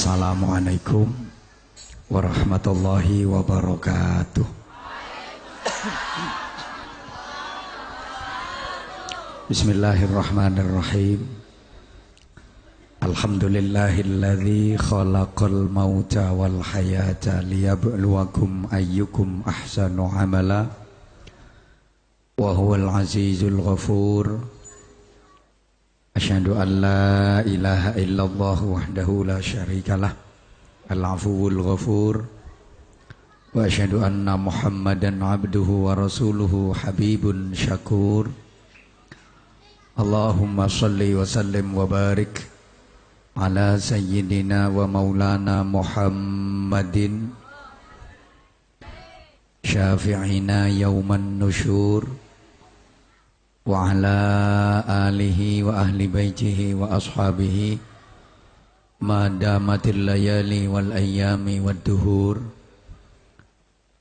Assalamualaikum warahmatullahi wabarakatuh. Bismillahirrahmanirrahim. Alhamdulillahilladzi khalaqal mauta wal hayata liyabluwakum ayyukum ahsanu amala wa huwal azizul ghafur. Asyhadu an la ilaha illallah wahdahu la syarikalah al-afuwul ghafur wa asyhadu anna Muhammadan abduhu wa rasuluhu habibun syakur. Allahumma salli wa sallim wa barik ala sayyidina wa maulana Muhammadin syafi'ina yauman nusyur wa ala alihi wa ahli baitihi wa ashabihi ma damatil layali wal ayyami wad duhur.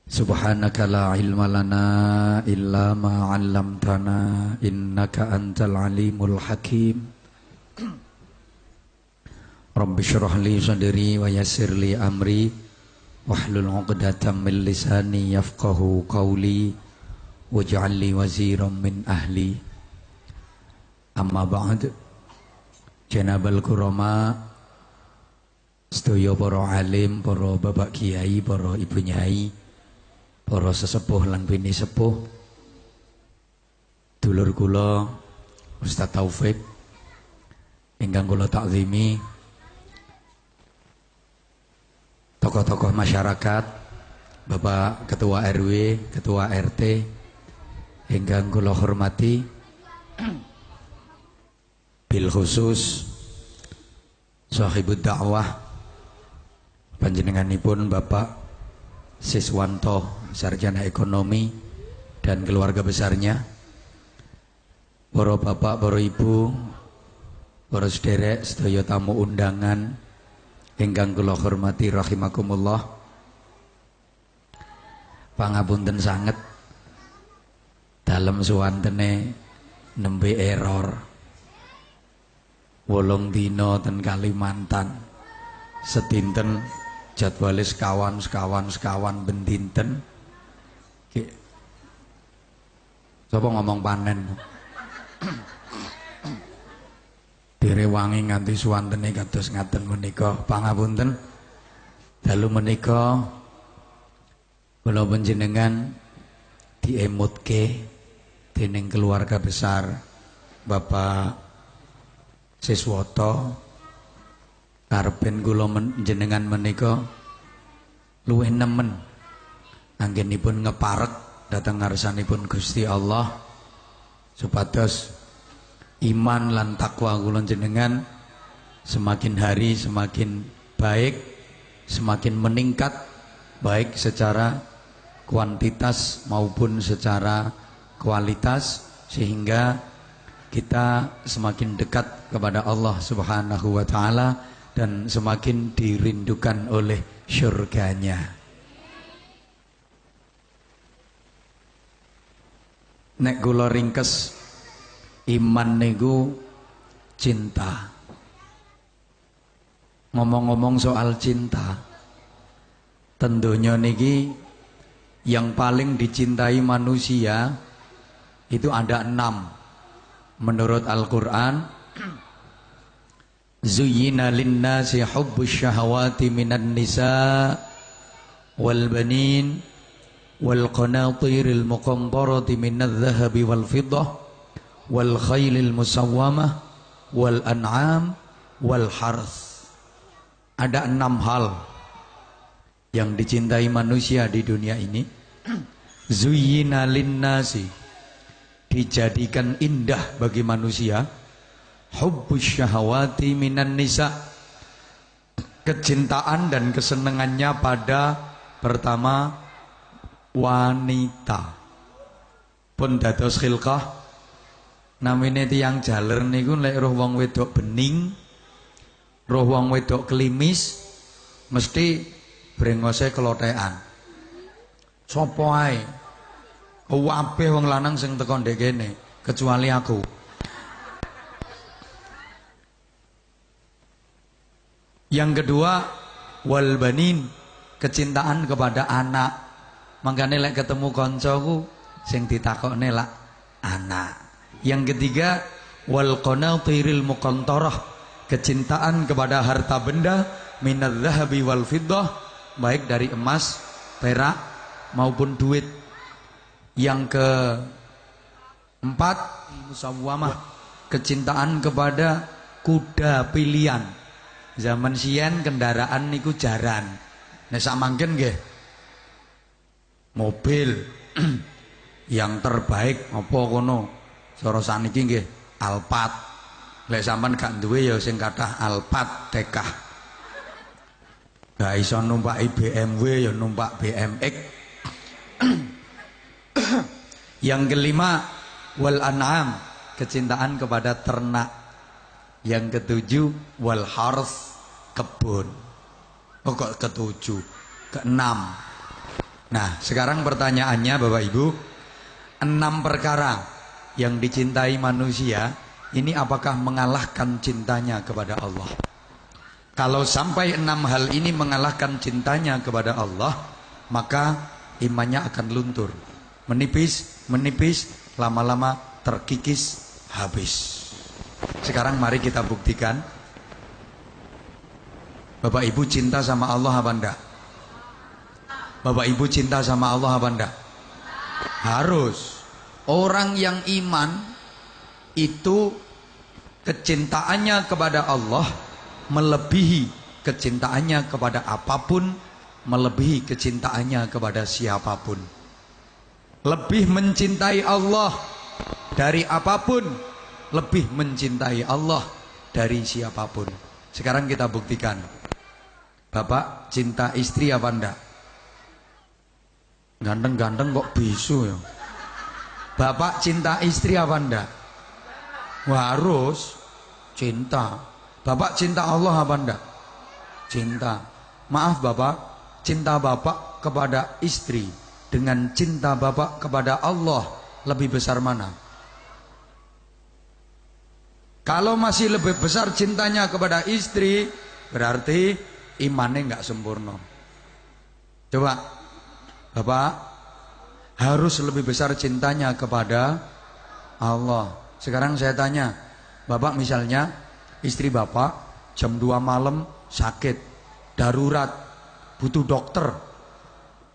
Subhanaka la ilma lana illa ma 'allamtana innaka antal alimul hakim. Rabbi shrah li sadri wa yassir li amri wahlul 'uqdatam min lisani yafqahu qawli waj'al li waziran min ahli. Amma ba'd. Janabal kurama, sedaya para alim, para bapak kiai, para ibu nyai, para sesepuh lan bini sepuh, dulur kula Ustaz Taufik ingkang kula takzimi, tokoh-tokoh masyarakat, Bapak Ketua RW, Ketua RT ingkang kula hormati, bil khusus sahibud dakwah panjenenganipun Bapak Siswanto sarjana ekonomi dan keluarga besarnya, para bapak, para ibu, para sederek, sedaya tamu undangan ingkang kula hormati rahimakumullah. Pangapunten sanget dalem suwantene nembe error 8 dina ten Kalimantan, sedinten jadwale sekawan bendinten. Sapa ngomong panen direwangi nganti suwantene kados ngaten menika. Pangapunten dalu menika kula panjenengan diemutke dening keluarga besar Bapak Siswoto. Karepen kula jenengan menika luwih nemen anggenipun ngeparek dhateng ngarsanipun Gusti Allah supados iman lan takwa kula jenengan semakin hari semakin baik, semakin meningkat, baik secara kuantitas maupun secara kualitas, sehingga kita semakin dekat kepada Allah Subhanahu wa ta'ala dan semakin dirindukan oleh syurganya. Nek kula ringkes, iman niku cinta. Ngomong-ngomong soal cinta, tentunya niki yang paling dicintai manusia itu ada 6 menurut Al-Quran. Zuyyina linnasi hubbus syahawati minan nisa wal banin wal qanatiril muqantarati minadh dhahabi wal fiddah wal khailil musawwamah wal an'am wal harth. Ada 6 hal yang dicintai manusia di dunia ini. Zuyyina linnasi, dijadikan indah bagi manusia, hubbus syahawati minan nisa, kecintaan dan kesenangannya pada pertama wanita. Pun dados khilqah namine tiyang jaler niku lek roh wong wedok bening, roh wong wedok klimis, mesti brengose kelothekan. Sapa ae kabeh wong lanang sing teko ndek kene kecuali aku. Yang kedua, wal banin, kecintaan kepada anak. Makanya lek ketemu koncoku sing ditakokne lak anak. Yang ketiga wal qanatiril muqantarah, kecintaan kepada harta benda minadz zahabi wal fiddah, baik dari emas, perak maupun duit. Yang keempat musawwamah, kecintaan kepada kuda pilihan. Zaman sian kendaraan niku jaran. Nek sak mangken nggih mobil yang terbaik apa kono? Cara saniki nggih Alphard. Lek sampean gak duwe ya sing kathah Alphard tekah. Gak iso numpak BMW ya numpak BMX. Yang kelima wal an'am, kecintaan kepada ternak. Yang ketujuh wal harth, kebun. Oh kok ketujuh, keenam. Nah sekarang pertanyaannya Bapak Ibu, 6 perkara yang dicintai manusia ini apakah mengalahkan cintanya kepada Allah? Kalau sampai 6 hal ini mengalahkan cintanya kepada Allah, maka imannya akan luntur, menipis, lama-lama terkikis, habis. Sekarang mari kita buktikan. Bapak Ibu cinta sama Allah apa enggak? Bapak Ibu cinta sama Allah apa enggak? Harus. Orang yang iman itu kecintaannya kepada Allah melebihi kecintaannya kepada apapun, melebihi kecintaannya kepada siapapun. Lebih mencintai Allah dari apapun, lebih mencintai Allah dari siapapun. Sekarang kita buktikan. Bapak cinta istri apa enggak? Ganteng-ganteng kok bisu ya. Bapak cinta istri apa enggak? Wah, harus cinta. Bapak cinta Allah apa enggak? Cinta. Maaf Bapak, cinta Bapak kepada istri dengan cinta Bapak kepada Allah lebih besar mana? Kalau masih lebih besar cintanya kepada istri, berarti imannya nggak sempurna. Coba, Bapak harus lebih besar cintanya kepada Allah. Sekarang saya tanya, Bapak misalnya istri Bapak jam 2 malam sakit, darurat, butuh dokter.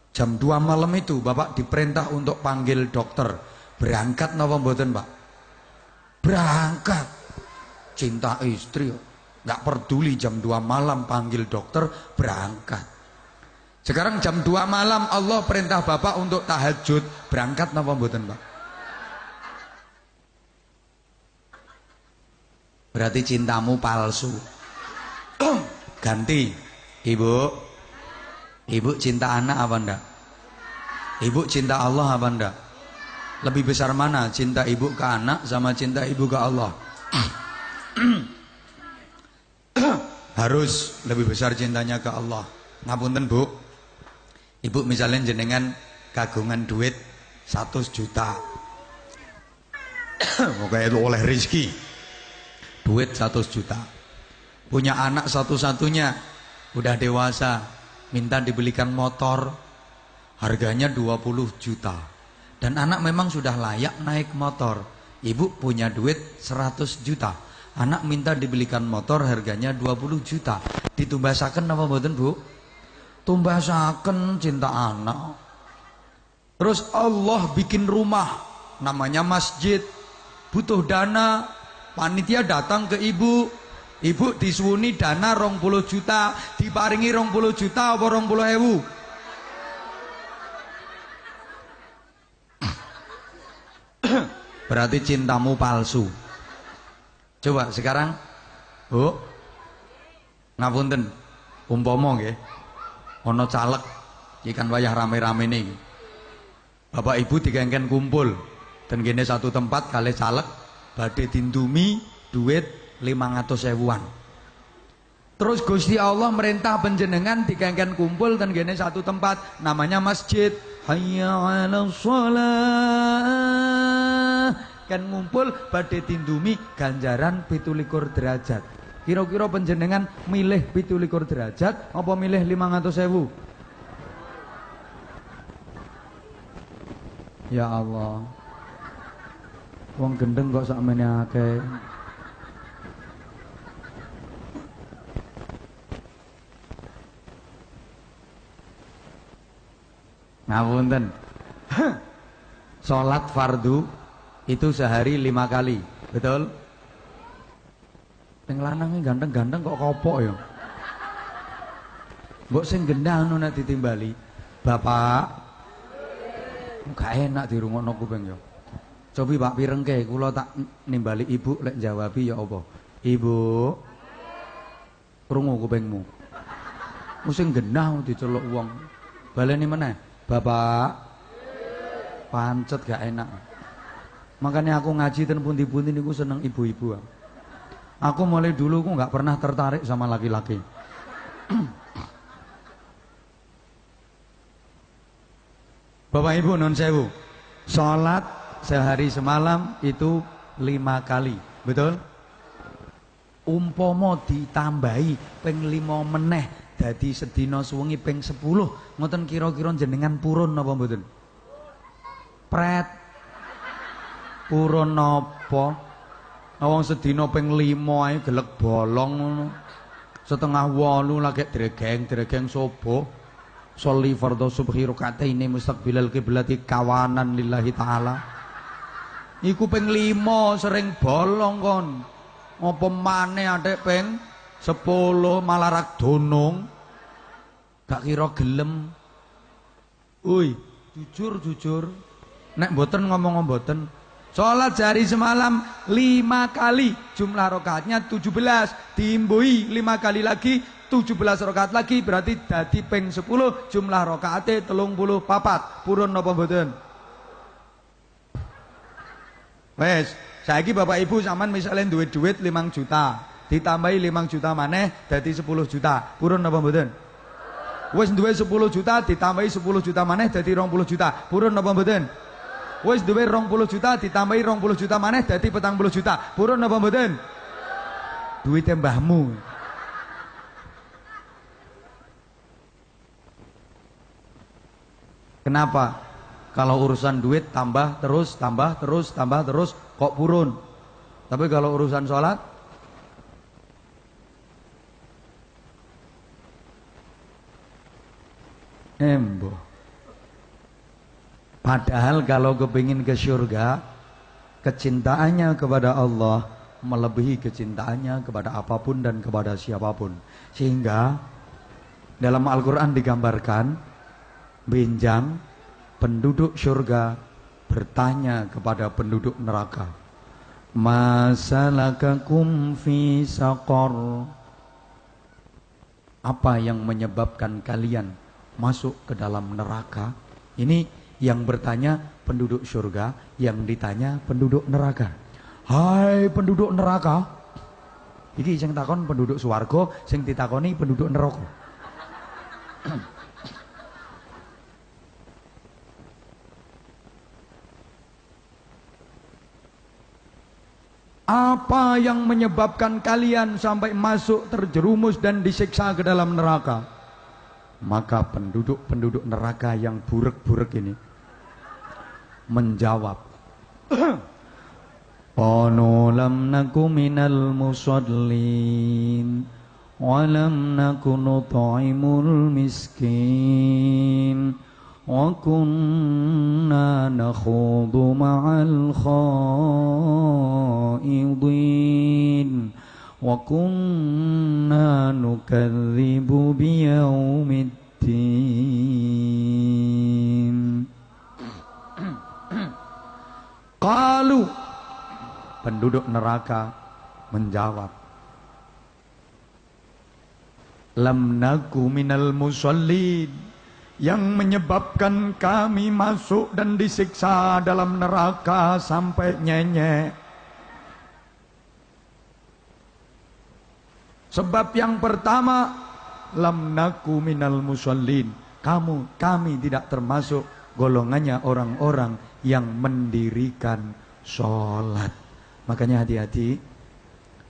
Jam 2 malam itu Bapak diperintah untuk panggil dokter. Berangkat napa mboten, Pak? Berangkat. Cinta istri, nggak peduli jam 2 malam panggil dokter, berangkat. Sekarang jam 2 malam Allah perintah Bapak untuk tahajud, berangkat napa mboten, Pak? Berarti cintamu palsu. Ganti. Ibu cinta anak apa enggak? Ibu cinta Allah apa enggak? Lebih besar mana cinta ibu ke anak sama cinta ibu ke Allah? Harus lebih besar cintanya ke Allah. Ngapunten Bu, ibu misalnya jenengan kagungan duit 100 juta. Moga itu oleh rezeki. Duit 100 juta. Punya anak satu-satunya, udah dewasa, minta dibelikan motor, harganya 20 juta. Dan anak memang sudah layak naik motor. Ibu punya duit 100 juta. Anak minta dibelikan motor harganya 20 juta. Ditumbasaken apa mboten, Bu? Tumbasaken cinta anak. Terus Allah bikin rumah namanya masjid. Butuh dana, panitia datang ke ibu. Ibu disuwuni dana 20 juta, diparingi 20 juta apa 20.000? Berarti cintamu palsu. Coba sekarang, Bu, ngapunten, umpama nggih, ana caleg ikan wayah rame-rame niki. Bapak Ibu digengken kumpul dan gene satu tempat kali caleg badhe dindumi duit 500.000-an. Terus Gusti Allah merintah panjenengan digengken kumpul dan gene satu tempat namanya masjid. Hayya 'alas shalah. Kan ngumpul badhe tindumi ganjaran 17 derajat. Kira-kira panjenengan milih 17 derajat apa milih 500.000? Ya Allah. Wong gendeng kok sakmene akeh. Ngapunten. Salat fardu itu sehari 5 kali, betul? Sing lanang ganteng-ganteng kok kopok ya. Mbok sing gendang anu nek ditimbali. Bapak, gak enak dirungokno kuping ya. Cobi Pak pirengke kula tak nimbali ibu lek jawabi ya apa? Ibu, krungu kupingmu. Sing gendang diceluk wong. Baleni meneh. Bapak, pancet gak enak. Makanya aku ngaji ten pundi-pundi niku seneng ibu-ibu. Aku mulai dulu aku nggak pernah tertarik sama laki-laki. Bapak Ibu non sewu, sholat sehari semalam itu 5 kali, betul? Umpomo ditambahi ping 5 meneh, dadi sedina suwengi ping 10. Ngoten kira-kira jenengan purun napa mboten? Pret. Purun napa? Wong sedina ping 5 ae gelek bolong ngono. Setengah 8 lagi dregeng subuh. Sholli fardhu subhi rakaataini mustaqbilal qiblati kawanan lillahi taala. Iku ping 5 sering bolong kon. Apa maneh atik ping 10 malah rak donong. Gak kira gelem. Uy, jujur. Nek mboten ngomong mboten. Sholat sehari semalam 5 kali, jumlah rakaatnya 17, diimbuhi 5 kali lagi 17 rakaat lagi, berarti dadi ping 10, jumlah rakaate 34. Purun napa mboten? Wes, saiki Bapak Ibu sampean misalnya duit 5 juta, ditambahi 5 juta maneh dadi 10 juta. Purun napa mboten? Wes duwe 10 juta ditambahi 10 juta maneh dadi 20 juta. Purun napa mboten? Wis duwe 20 juta ditambahi 20 juta maneh dadi 40 juta. Purun napa mboten? Duwite mbahmu. Kenapa? Kalau urusan duit tambah terus kok purun. Tapi kalau urusan sholat embo. Padahal kalau kepingin ke surga, kecintaannya kepada Allah melebihi kecintaannya kepada apapun dan kepada siapapun. Sehingga dalam Al-Quran digambarkan, benjang penduduk surga bertanya kepada penduduk neraka, Masalakakum fi saqar. Apa yang menyebabkan kalian masuk ke dalam neraka? Ini yang bertanya penduduk surga, yang ditanya penduduk neraka. Hai penduduk neraka. Iki sing takon penduduk swarga, sing ditakoni penduduk neraka. Apa yang menyebabkan kalian sampai masuk terjerumus dan disiksa ke dalam neraka? Maka penduduk-penduduk neraka yang buruk-buruk ini menjawab, qalu lam naku minal musallin wa lam naku nut'imul miskin wa kunna nakhudu ma'al khaidin wa kunna nukadzibu biyaumiddin. Qalu, penduduk neraka menjawab, lam naku minal musallin. Yang menyebabkan kami masuk dan disiksa dalam neraka sampai nyenyek, sebab yang pertama, lam naku minal musallin. Kami tidak termasuk golongannya orang-orang yang mendirikan sholat. Makanya hati-hati,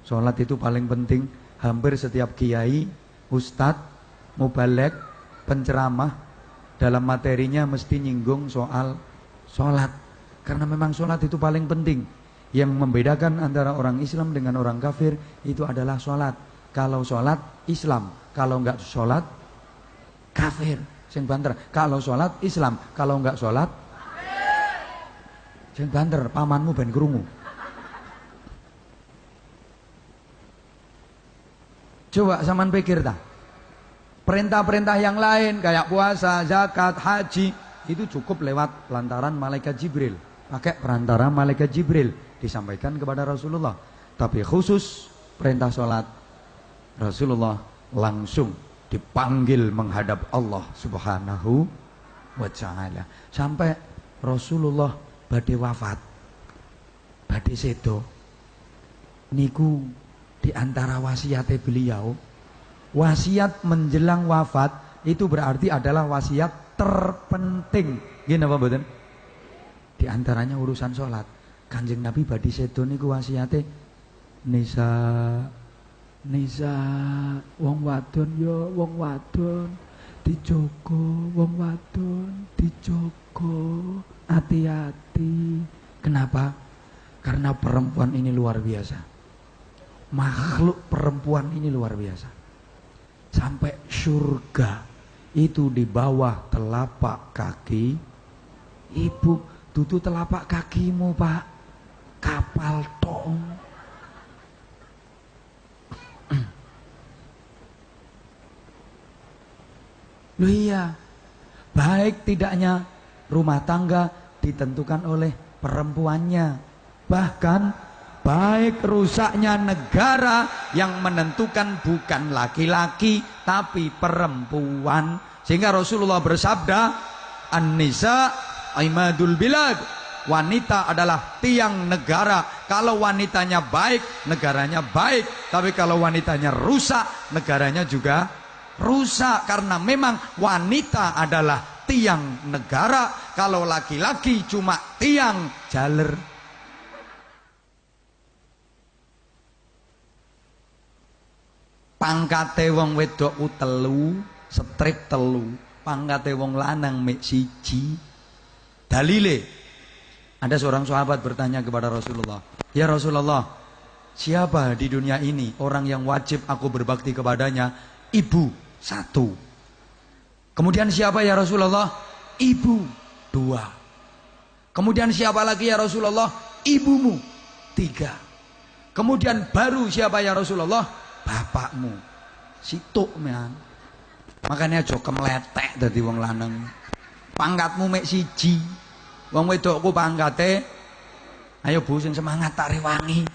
sholat itu paling penting. hampir setiap kiai, ustadz, mubalek, penceramah dalam materinya mesti nyinggung soal sholat. Karena memang sholat itu paling penting. Yang membedakan antara orang Islam dengan orang kafir itu adalah sholat. Kalau sholat Islam, kalau enggak sholat kafir. Sing banter. Kalau sholat Islam, kalau enggak sholat sing banter. Pamanmu ben krungu. Coba sampean pikir dah. Perintah-perintah yang lain kayak puasa, zakat, haji itu cukup lewat lantaran malaikat Jibril. Pakai perantara malaikat Jibril disampaikan kepada Rasulullah. Tapi khusus perintah sholat, Rasulullah langsung dipanggil menghadap Allah Subhanahu wa ta'ala. Sampai Rasulullah badhe wafat, badhe sedo niku di antara wasiatnya beliau, wasiat menjelang wafat itu berarti adalah wasiat terpenting. Gini apa mboten? Di antaranya urusan sholat. Kanjeng Nabi badhe sedo niku wasiate nisa wong wadon yo wong wadon dijogo, wong wadon dijogo, hati-hati. Kenapa? Karena perempuan ini luar biasa. Makhluk perempuan ini luar biasa. Sampai surga itu di bawah telapak kaki ibu. Tutu telapak kakimu, Pak. Kapal tong. Loh iya. Baik tidaknya rumah tangga ditentukan oleh perempuannya. Bahkan baik rusaknya negara yang menentukan bukan laki-laki tapi perempuan. Sehingga Rasulullah bersabda, An-nisa imadul bilad. Wanita adalah tiang negara. Kalau wanitanya baik, negaranya baik. Tapi kalau wanitanya rusak, negaranya juga rusak. Karena memang wanita adalah tiang negara. Kalau laki-laki cuma tiang jaler. Pangkate wong wedok telu, strip telu. Pangkate wong lanang mek siji. Dalile, ada seorang sahabat bertanya kepada Rasulullah, "Ya Rasulullah, siapa di dunia ini orang yang wajib aku berbakti kepadanya?" Ibu, satu. Kemudian siapa ya Rasulullah? Ibu, dua. Kemudian siapa lagi ya Rasulullah? Ibumu, tiga. Kemudian baru siapa ya Rasulullah? Bapakmu. Situk man. Makanya aja kemletek dadi wong lanang. Pangkatmu mek siji. Wong wedokku pangkate, ayo Bu sing semangat tak rewangi.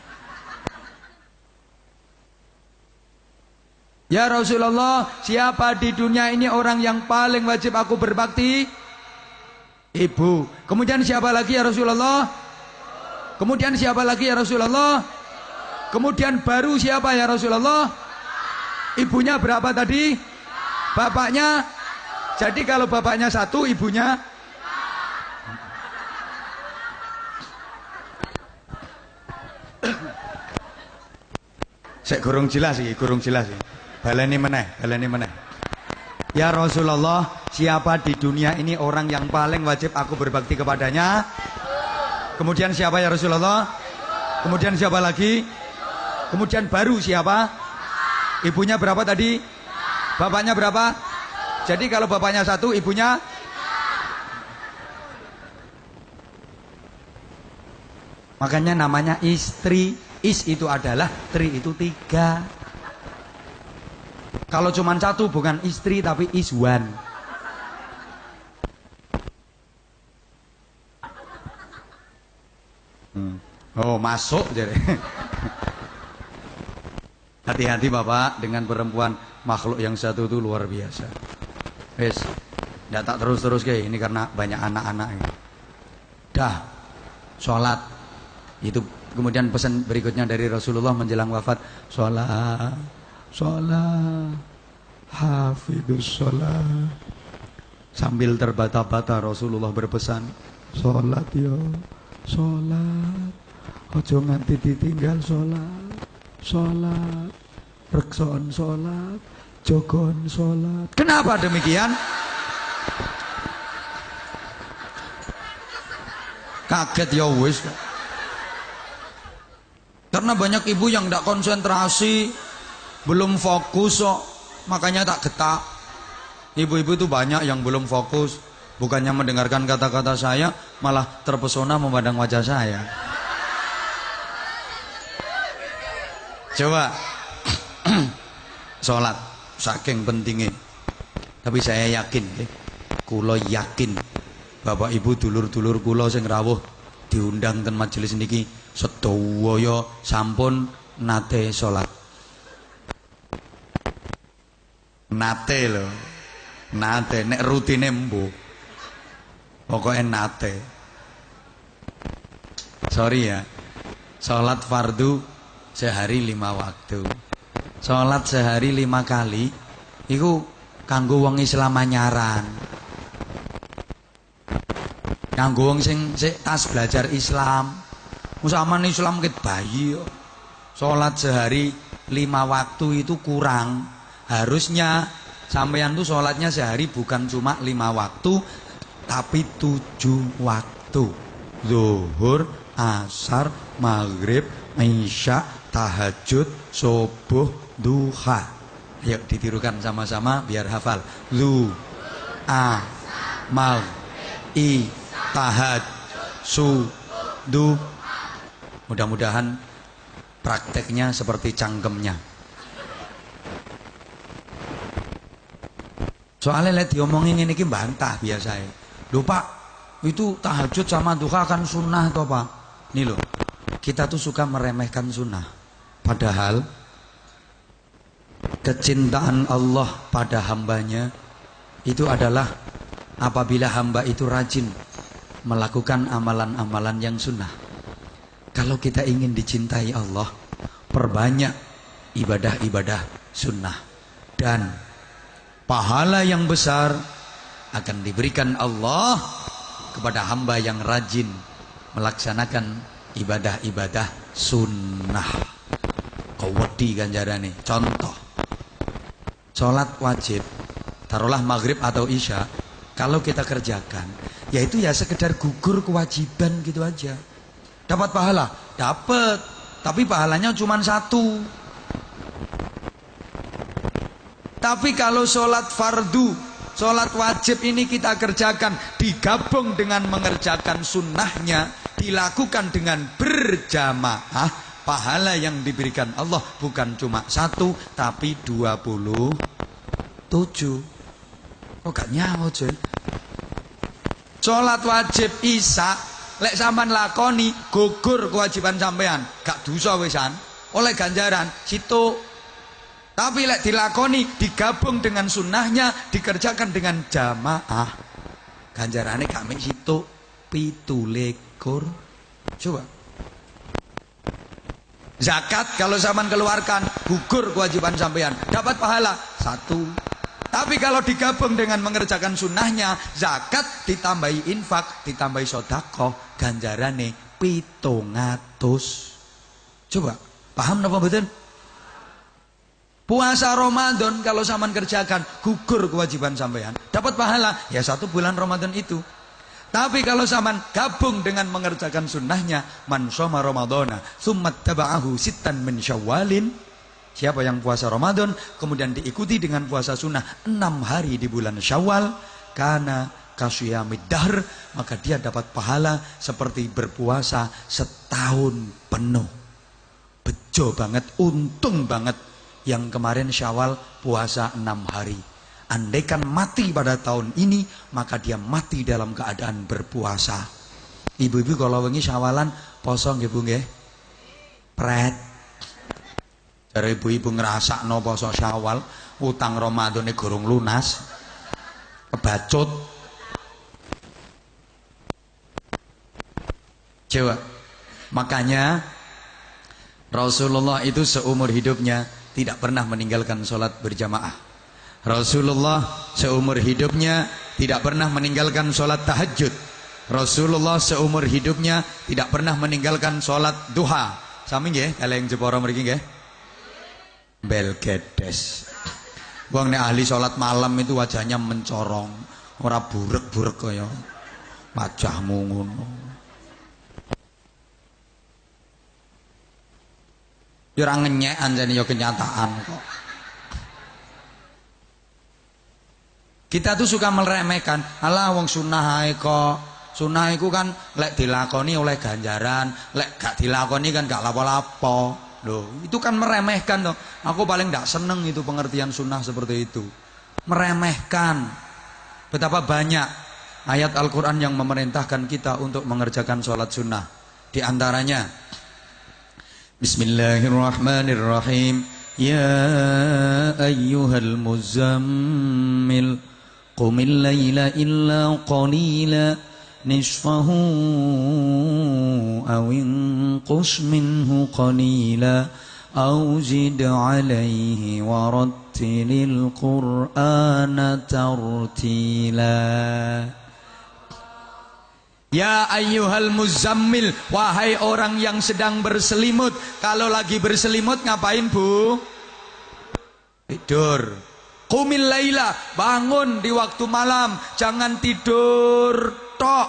Ya Rasulullah, siapa di dunia ini orang yang paling wajib aku berbakti? Ibu. Kemudian siapa lagi ya Rasulullah? Kemudian siapa lagi ya Rasulullah? Kemudian baru siapa ya Rasulullah? Ibunya berapa tadi? Bapaknya? Jadi kalau bapaknya satu, ibunya? Saya kurang jelas sih, baleni meneh. Ya Rasulullah, siapa di dunia ini orang yang paling wajib aku berbakti kepadanya? Kemudian siapa ya Rasulullah? Kemudian siapa lagi? Kemudian baru siapa? Ibunya berapa tadi? Bapaknya berapa? Jadi kalau bapaknya satu, ibunya? Makanya namanya istri. Is itu adalah, tri itu tiga. Kalau cuma satu bukan istri tapi iswan. Oh masuk jadi. Hati-hati Bapak dengan perempuan, makhluk yang satu itu luar biasa. Wes, ndak tak terus kayak ini karena banyak anak-anak ini. Dah, sholat itu. Kemudian pesan berikutnya dari Rasulullah menjelang wafat, sholat, hafidus sholat. Sambil terbata-bata Rasulullah berpesan, sholat yo, sholat, ojo nganti ditinggal sholat. reksoan sholat, jogon sholat. Kenapa demikian? Kaget ya wis. Karena banyak ibu yang tidak konsentrasi, belum fokus kok, makanya tak getak. Ibu-ibu itu banyak yang belum fokus, bukannya mendengarkan kata-kata saya, malah terpesona memandang wajah saya. Coba sholat saking pentingnya. Tapi saya yakin, kulo yakin bapak ibu dulur-dulur kulo sing rawuh diundang ten majelis niki sedaya sampun nate sholat. Nate lho. Nate nek rutine mbuh. Pokoknya nate. Sorry ya. Sholat fardu sehari 5 waktu. Sholat sehari 5 kali iku kanggo wong Islam anyaran. Kanggo wong sing tas belajar Islam. Musaman Islam ket bayi. Sholat sehari 5 waktu itu kurang. Harusnya sampeyan tuh sholatnya sehari bukan cuma 5 waktu, tapi 7 waktu. Zuhur, asar, maghrib, isya, tahajud, subuh, duha. Ayo ditirukan sama-sama biar hafal. Zu, a, mag, i, tahajud, su, du. Mudah-mudahan prakteknya seperti cangkemnya. Soalnya lihat diomongin ini bantah biasa. Loh Pak, itu tahajud sama duha kan sunnah toh Pak. Nih loh, kita tuh suka meremehkan sunnah. Padahal kecintaan Allah pada hambanya itu adalah apabila hamba itu rajin melakukan amalan-amalan yang sunnah. Kalau kita ingin dicintai Allah, perbanyak ibadah-ibadah sunnah. Dan pahala yang besar akan diberikan Allah kepada hamba yang rajin melaksanakan ibadah-ibadah sunnah. Kau wedi ganjarane. Contoh, sholat wajib, taruhlah maghrib atau isya, kalau kita kerjakan, yaitu ya sekedar gugur kewajiban gitu aja. Dapat pahala? Dapat, tapi pahalanya cuma 1. Tapi kalau sholat fardu, sholat wajib ini kita kerjakan, digabung dengan mengerjakan sunnahnya, dilakukan dengan berjamaah, pahala yang diberikan Allah bukan cuma 1, tapi 27. Kok gak nyawa cuy? Sholat wajib isya, lek sampean lakoni, gugur kewajiban sampean, gak dosa wisan, oleh ganjaran, situ. Tapi lek dilakoni, digabung dengan sunnahnya, dikerjakan dengan jamaah, ganjarannya kami situ 17. Coba. Zakat kalau sampean keluarkan, gugur kewajiban sampean, dapat pahala 1. Tapi kalau digabung dengan mengerjakan sunnahnya, zakat ditambahi infak, ditambahi sedekah, ganjarannya 700. Coba, paham napa mboten? Puasa Ramadan kalau sampean kerjakan, gugur kewajiban sampean, dapat pahala ya 1 bulan Ramadan itu. Tapi kalau sampean gabung dengan mengerjakan sunnahnya, man shoma ramadhana tsumma taba'ahu sittan min syawalin, siapa yang puasa Ramadan kemudian diikuti dengan puasa sunnah 6 hari di bulan Syawal, kana kasyamid dahr, maka dia dapat pahala seperti berpuasa setahun penuh. Bejo banget, untung banget yang kemarin Syawal puasa 6 hari. Andaikan mati pada tahun ini, maka dia mati dalam keadaan berpuasa. Ibu-ibu kalau wengi Syawalan poso nggih Bu nggih? Pret. Jare ibu-ibu ngrasakno poso Syawal, utang Ramadane gorong lunas. Kebacut. Coba. Makanya Rasulullah itu seumur hidupnya tidak pernah meninggalkan sholat berjamaah. Rasulullah seumur hidupnya tidak pernah meninggalkan sholat tahajud. Rasulullah seumur hidupnya tidak pernah meninggalkan sholat duha. Sami nggih, kalian Jepara mriki nggih. Belgedes. Wong nek ahli salat malam itu wajahnya mencorong, ora burek-burek kaya wajahmu ngono. Ya ora ngenyek anjene ya kenyataan kok. Kita tuh suka meremehkan, alah wong sunah ae kok. Sunah iku kan lek dilakoni oleh ganjaran, lek gak dilakoni kan gak lapo-lapo. Loh, itu kan meremehkan toh. Aku paling gak seneng itu pengertian sunnah seperti itu. Meremehkan. Betapa banyak ayat Al-Quran yang memerintahkan kita untuk mengerjakan sholat sunnah. Di antaranya Bismillahirrahmanirrahim. Ya ayyuhal muzammil qumil layla illa qalila nisfahu aw inqus minhu qalila aw zid alayhi warattilil qur'ana tartila. Ya ayyuhal muzammil, wahai orang yang sedang berselimut. Kalau lagi berselimut ngapain bu? Tidur. Qumil laila, bangun di waktu malam, jangan tidur tok.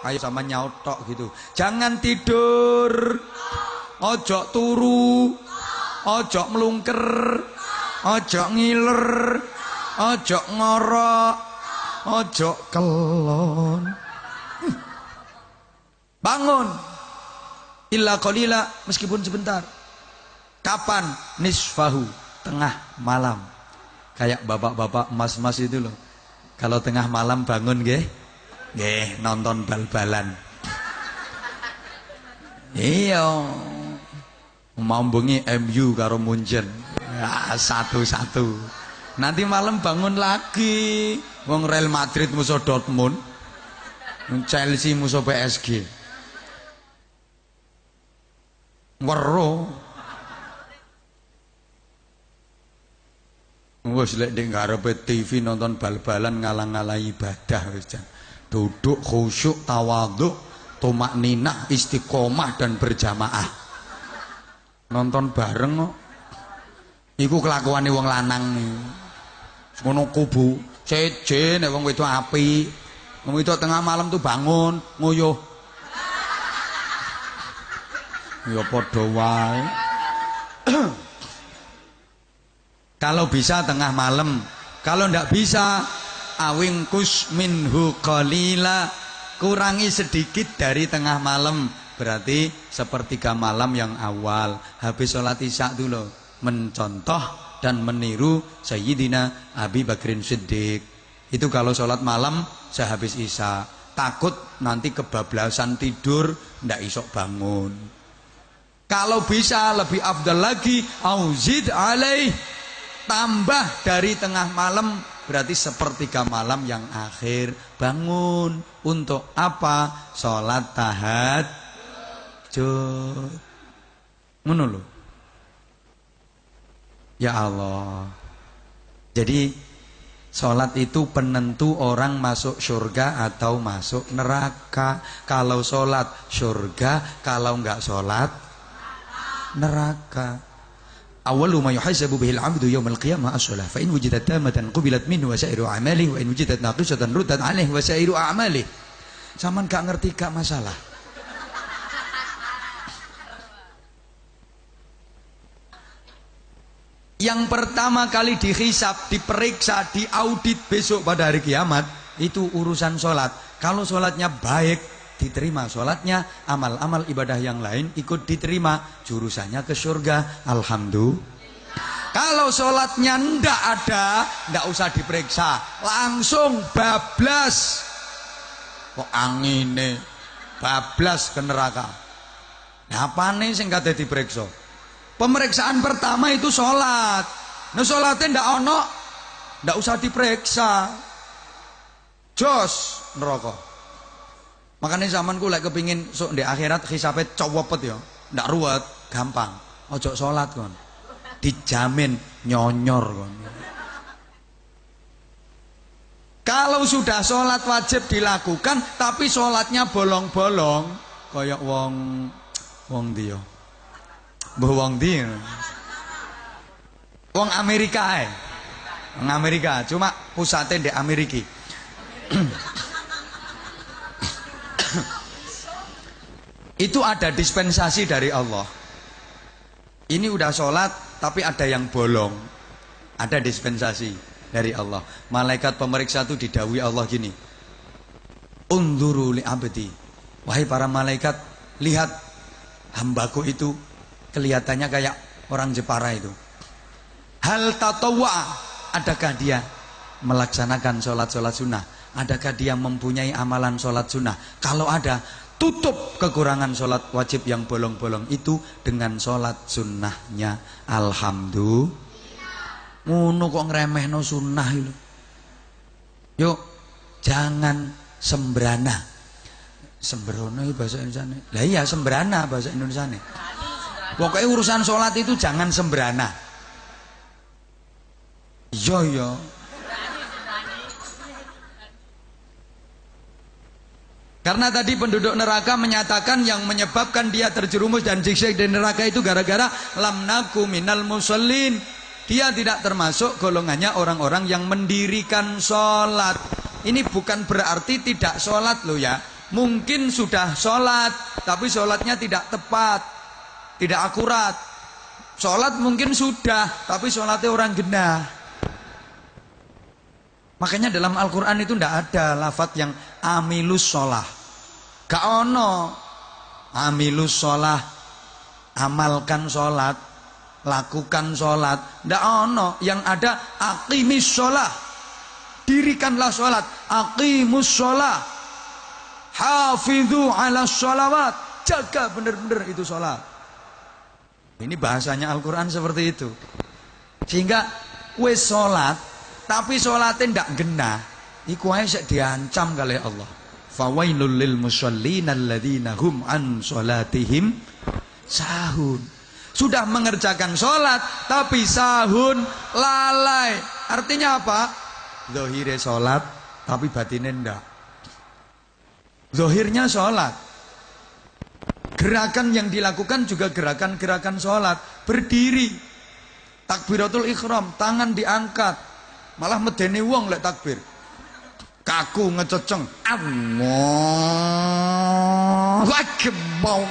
Ayo sama nyaut tok gitu. Jangan tidur. Ojo turu. Ojo melungker. Ojo ngiler. Ojo ngorok. Ojo kelon. Bangun. Illa qalila, meskipun sebentar. Kapan? Nisfahu, tengah malam. Kayak bapak-bapak emas-emas itu loh. Kalau tengah malam bangun nggih, nggih nonton bal-balan. Iya. Mau bengi MU karo Munchen. Ya, 1-1. Nanti malam bangun lagi. Wong Real Madrid musuh Dortmund. Chelsea musuh PSG. Weruh. Wes lek ndek ngarepe TV nonton bal-balan ngalang-alang ibadah wis jan. Duduk khusyuk, tawadhu, tumakninah, istiqomah dan berjamaah. Nonton bareng kok. Iku kelakuane wong lanang niku. Ngono kubu, seje nek wong wedok apik. Wong wedok tengah malam tuh bangun, nguyuh. Ya padha wae. Kalau bisa tengah malam, kalau ndak bisa awingkus minhu qalila, kurangi sedikit dari tengah malam, berarti sepertiga malam yang awal. Habis sholat isya dulu mencontoh dan meniru Sayyidina Abi Bakrin Siddiq. Itu kalau sholat malam sehabis isya, takut nanti kebablasan tidur ndak isok bangun. Kalau bisa lebih afdal lagi, auzid alaih, tambah dari tengah malam, berarti sepertiga malam yang akhir. Bangun untuk apa? Sholat tahajud. Ngono lho. Ya Allah. Jadi sholat itu penentu orang masuk surga atau masuk neraka. Kalau sholat surga, kalau enggak sholat neraka. Awwalu ma yuhasabu bihil 'abdu yaumal qiyamah as-shalah fa in wujidat tamatan qubilat minhu wa sa'iru a'malihi wa in wujidat naqisatan ruddat 'alaihi wa sa'iru a'malihi. Saman gak ngerti gak masalah. Yang pertama kali dihisab, diperiksa, diaudit besok pada hari kiamat itu urusan sholat. Kalau sholatnya baik, diterima sholatnya, amal-amal ibadah yang lain ikut diterima, jurusannya ke surga. Alhamdulillah. Kalau sholatnya ndak ada, ndak usah diperiksa, langsung bablas. Kok angine bablas ke neraka. Nah, apa nih sing kate diperiksa? Pemeriksaan pertama itu sholat. Nah, sholatnya ndak ono, ndak usah diperiksa, jos neraka. Makanya zamanku lek kepingin sok di akhirat hisabe cowopet ya, ndak ruwet, gampang. Ojo salat kon. Dijamin nyonyor kon. Kalau sudah sholat wajib dilakukan, tapi sholatnya bolong-bolong, kayak wong ndi ya? Mbah wong ndi. Wong Amerika Wong Amerika, cuma pusatnya di Amerika. Itu ada dispensasi dari Allah. Ini udah sholat tapi ada yang bolong. Ada dispensasi dari Allah. Malaikat pemeriksa itu didhawuhi Allah gini. Unzuru li abdi. Wahai para malaikat, lihat hambaku itu kelihatannya kayak orang Jepara itu. Hal tatawwa, adakah dia melaksanakan sholat-sholat sunnah? Adakah dia mempunyai amalan sholat sunnah? Kalau ada, tutup kekurangan sholat wajib yang bolong-bolong itu dengan sholat sunnahnya. Alhamdulillah. Ngono kok ngremehno sunnah itu. Yuk, jangan sembrana. Sembrono itu bahasa Indonesia. Lah iya, sembrana bahasa Indonesia. Pokoknya urusan sholat itu jangan sembrana. Iya. Karena tadi penduduk neraka menyatakan yang menyebabkan dia terjerumus dan siksa di neraka itu gara-gara lam naku minal musallin. Dia tidak termasuk golongannya orang-orang yang mendirikan sholat. Ini bukan berarti tidak sholat loh ya. Mungkin sudah sholat, tapi sholatnya tidak tepat, tidak akurat. Sholat mungkin sudah, tapi sholatnya orang genah. Makanya dalam Al-Quran itu tidak ada lafadz yang amilus sholah. Gak ono amilus sholah, amalkan sholat, lakukan sholat. Tidak ono. Yang ada aqimis sholah, dirikanlah sholat. Aqimus sholah, hafidhu ala sholawat, jaga benar-benar itu sholat. Ini bahasanya Al-Quran seperti itu. Sehingga wis sholat tapi sholatnya tidak genah, iku ae sik diancam kali Allah. Fawailul lil musallin alladzina hum an sholatihim sahun. Sudah mengerjakan sholat tapi sahun, lalai. Artinya apa? Zahire sholat tapi batinnya ndak. Zahirnya sholat, gerakan yang dilakukan juga gerakan-gerakan sholat. Berdiri, takbiratul ikhram, tangan diangkat. Malah medeni wong lek takbir. Kaku ngececeng. Allahu Akbar.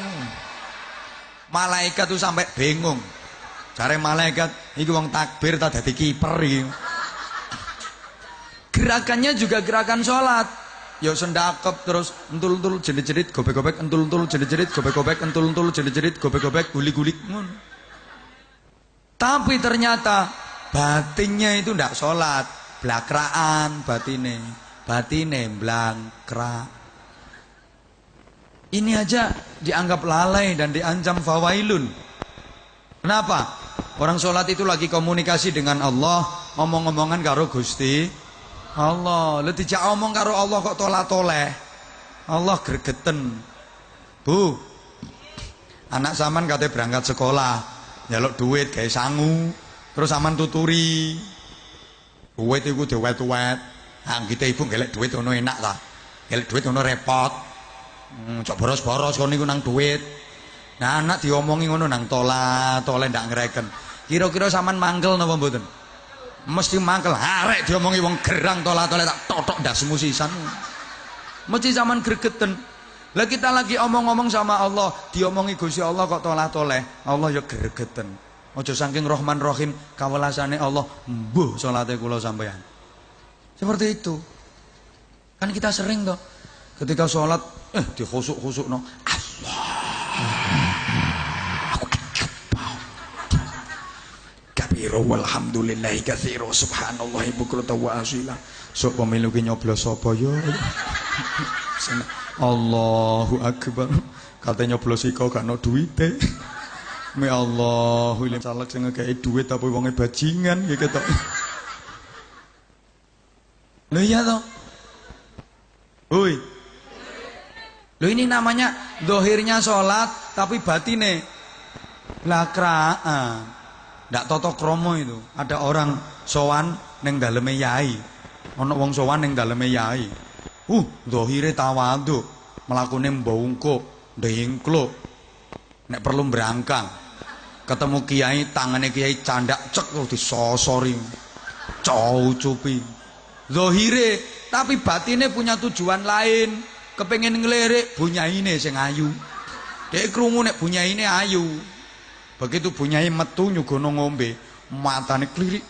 Malaikat tuh sampai bingung. Jare malaikat, iki wong takbir ta dadi kiper iki. Gerakannya juga gerakan sholat. Ya sendakep terus entul-entul jerit-jerit gobek-gobek, entul-entul jerit-jerit gobek-gobek, entul-entul jerit-jerit gobek-gobek, gulik-gulik. Tapi ternyata batinnya itu ndak sholat, blakraan batine blangkra. Ini aja dianggap lalai dan diancam fawailun. Kenapa? Orang sholat itu lagi komunikasi dengan Allah, ngomong-ngomongan karo Gusti Allah. Lu dijak omong karo Allah kok toleh-toleh. Allah gregeten. Bu, anak sampean kate berangkat sekolah, njaluk duit gawe sangu. Terus aman tuturi, duit itu diwet-wet. Nah, kita ibu ngelek duit ono enak lah, ngelek duit ono repot. Cok boros-boros kono iku nang duit. Nah, anak diomongi ngono nang toleh ndak ngereken. Kira-kira sampean mangkel napa mboten? Mesti mangkel. Arek diomongi wong gerang toleh tak totok ndasmu sisan. Mesti sampean gregeten. Lah kita lagi omong-omong sama Allah, diomongi Gusti Allah kok toleh-toleh. Allah ya gregeten. Ojo saking Rahman Rahim kawelasane Allah mbuh salate kula sampean. Seperti itu. Kan kita sering toh ketika sholat dikhusuk-khusukno Allah. Kabiro walhamdulillahi katsira subhanallahi bukratan wa asila. Sok pemilu ki nyoblos sapa ya? Allahu akbar. Kate nyoblos iko gak ono duwite. Me Allah, wilayah caleg sing ngekei duit tapi wonge bajingan ya ketok. Lho iya toh. Hoi. Lho ini namanya zahirnya sholat tapi batine lakraan. Ndak toto kromo itu. Ada orang sowan ning daleme yai. Ana wong sowan ning daleme yai. Zahire tawadhu, mlakune mbungkuk, ndengkluk. Nek perlu berangkang. Ketemu kiai, tangannya kiai candak cek disosori. Caucupi. Zahire, tapi batinnya punya tujuan lain. Kepengen ngelirik bunyaine sing ayu. Dek krungu nek bunyaine ayu. Begitu bunyai metu nyugono ngombe, matane klirik.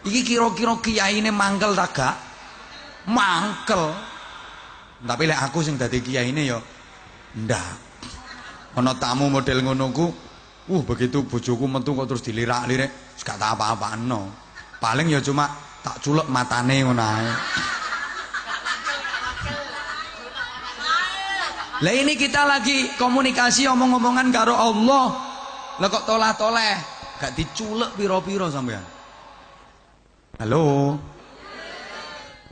Iki kira-kira kiyaine mangkel ta gak? Mangkel. Tapi lek aku sing dadi kiyaine ya ndak. Ana tamu model ngono ku, begitu bojoku metu kok terus dilirak-lirik, gak tak apa-apano. Paling ya cuma tak culek matane ngono ae. Lah ini kita lagi komunikasi omong-omongan karo Allah. Lah kok tolah-toleh, gak diculek piro-piro sampean. Halo.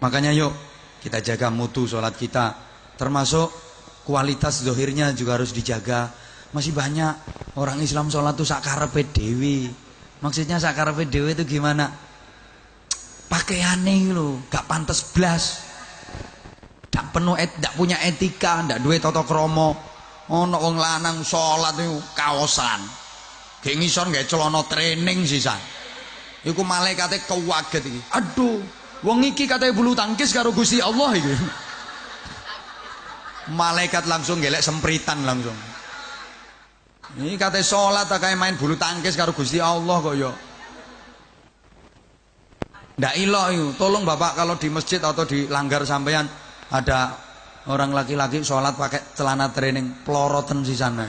Makanya yuk kita jaga mutu sholat kita, termasuk kualitas zahirnya juga harus dijaga. Masih banyak orang Islam sholat tuh sakarepe dewi. Maksudnya sakarepe dewi itu gimana? Pakaiane lho, gak pantes blas. Ndak penuh ndak punya etika, ndak duwe tata krama. Ana wong lanang salat niku kaosan. Gek ngisor gawe celana training sisan. Iku malaikate kewaget iki. Aduh, wong iki katanya bulu tangkis karo Gusti Allah iki. Malaikat langsung gelek sempritan langsung. Ini katanya salat ta kayak main bulu tangkis karo Gusti Allah kok ya. Ndak ilok itu. Tolong Bapak kalau di masjid atau di langgar sampean ada orang laki-laki sholat pakai celana training peloroten di sana.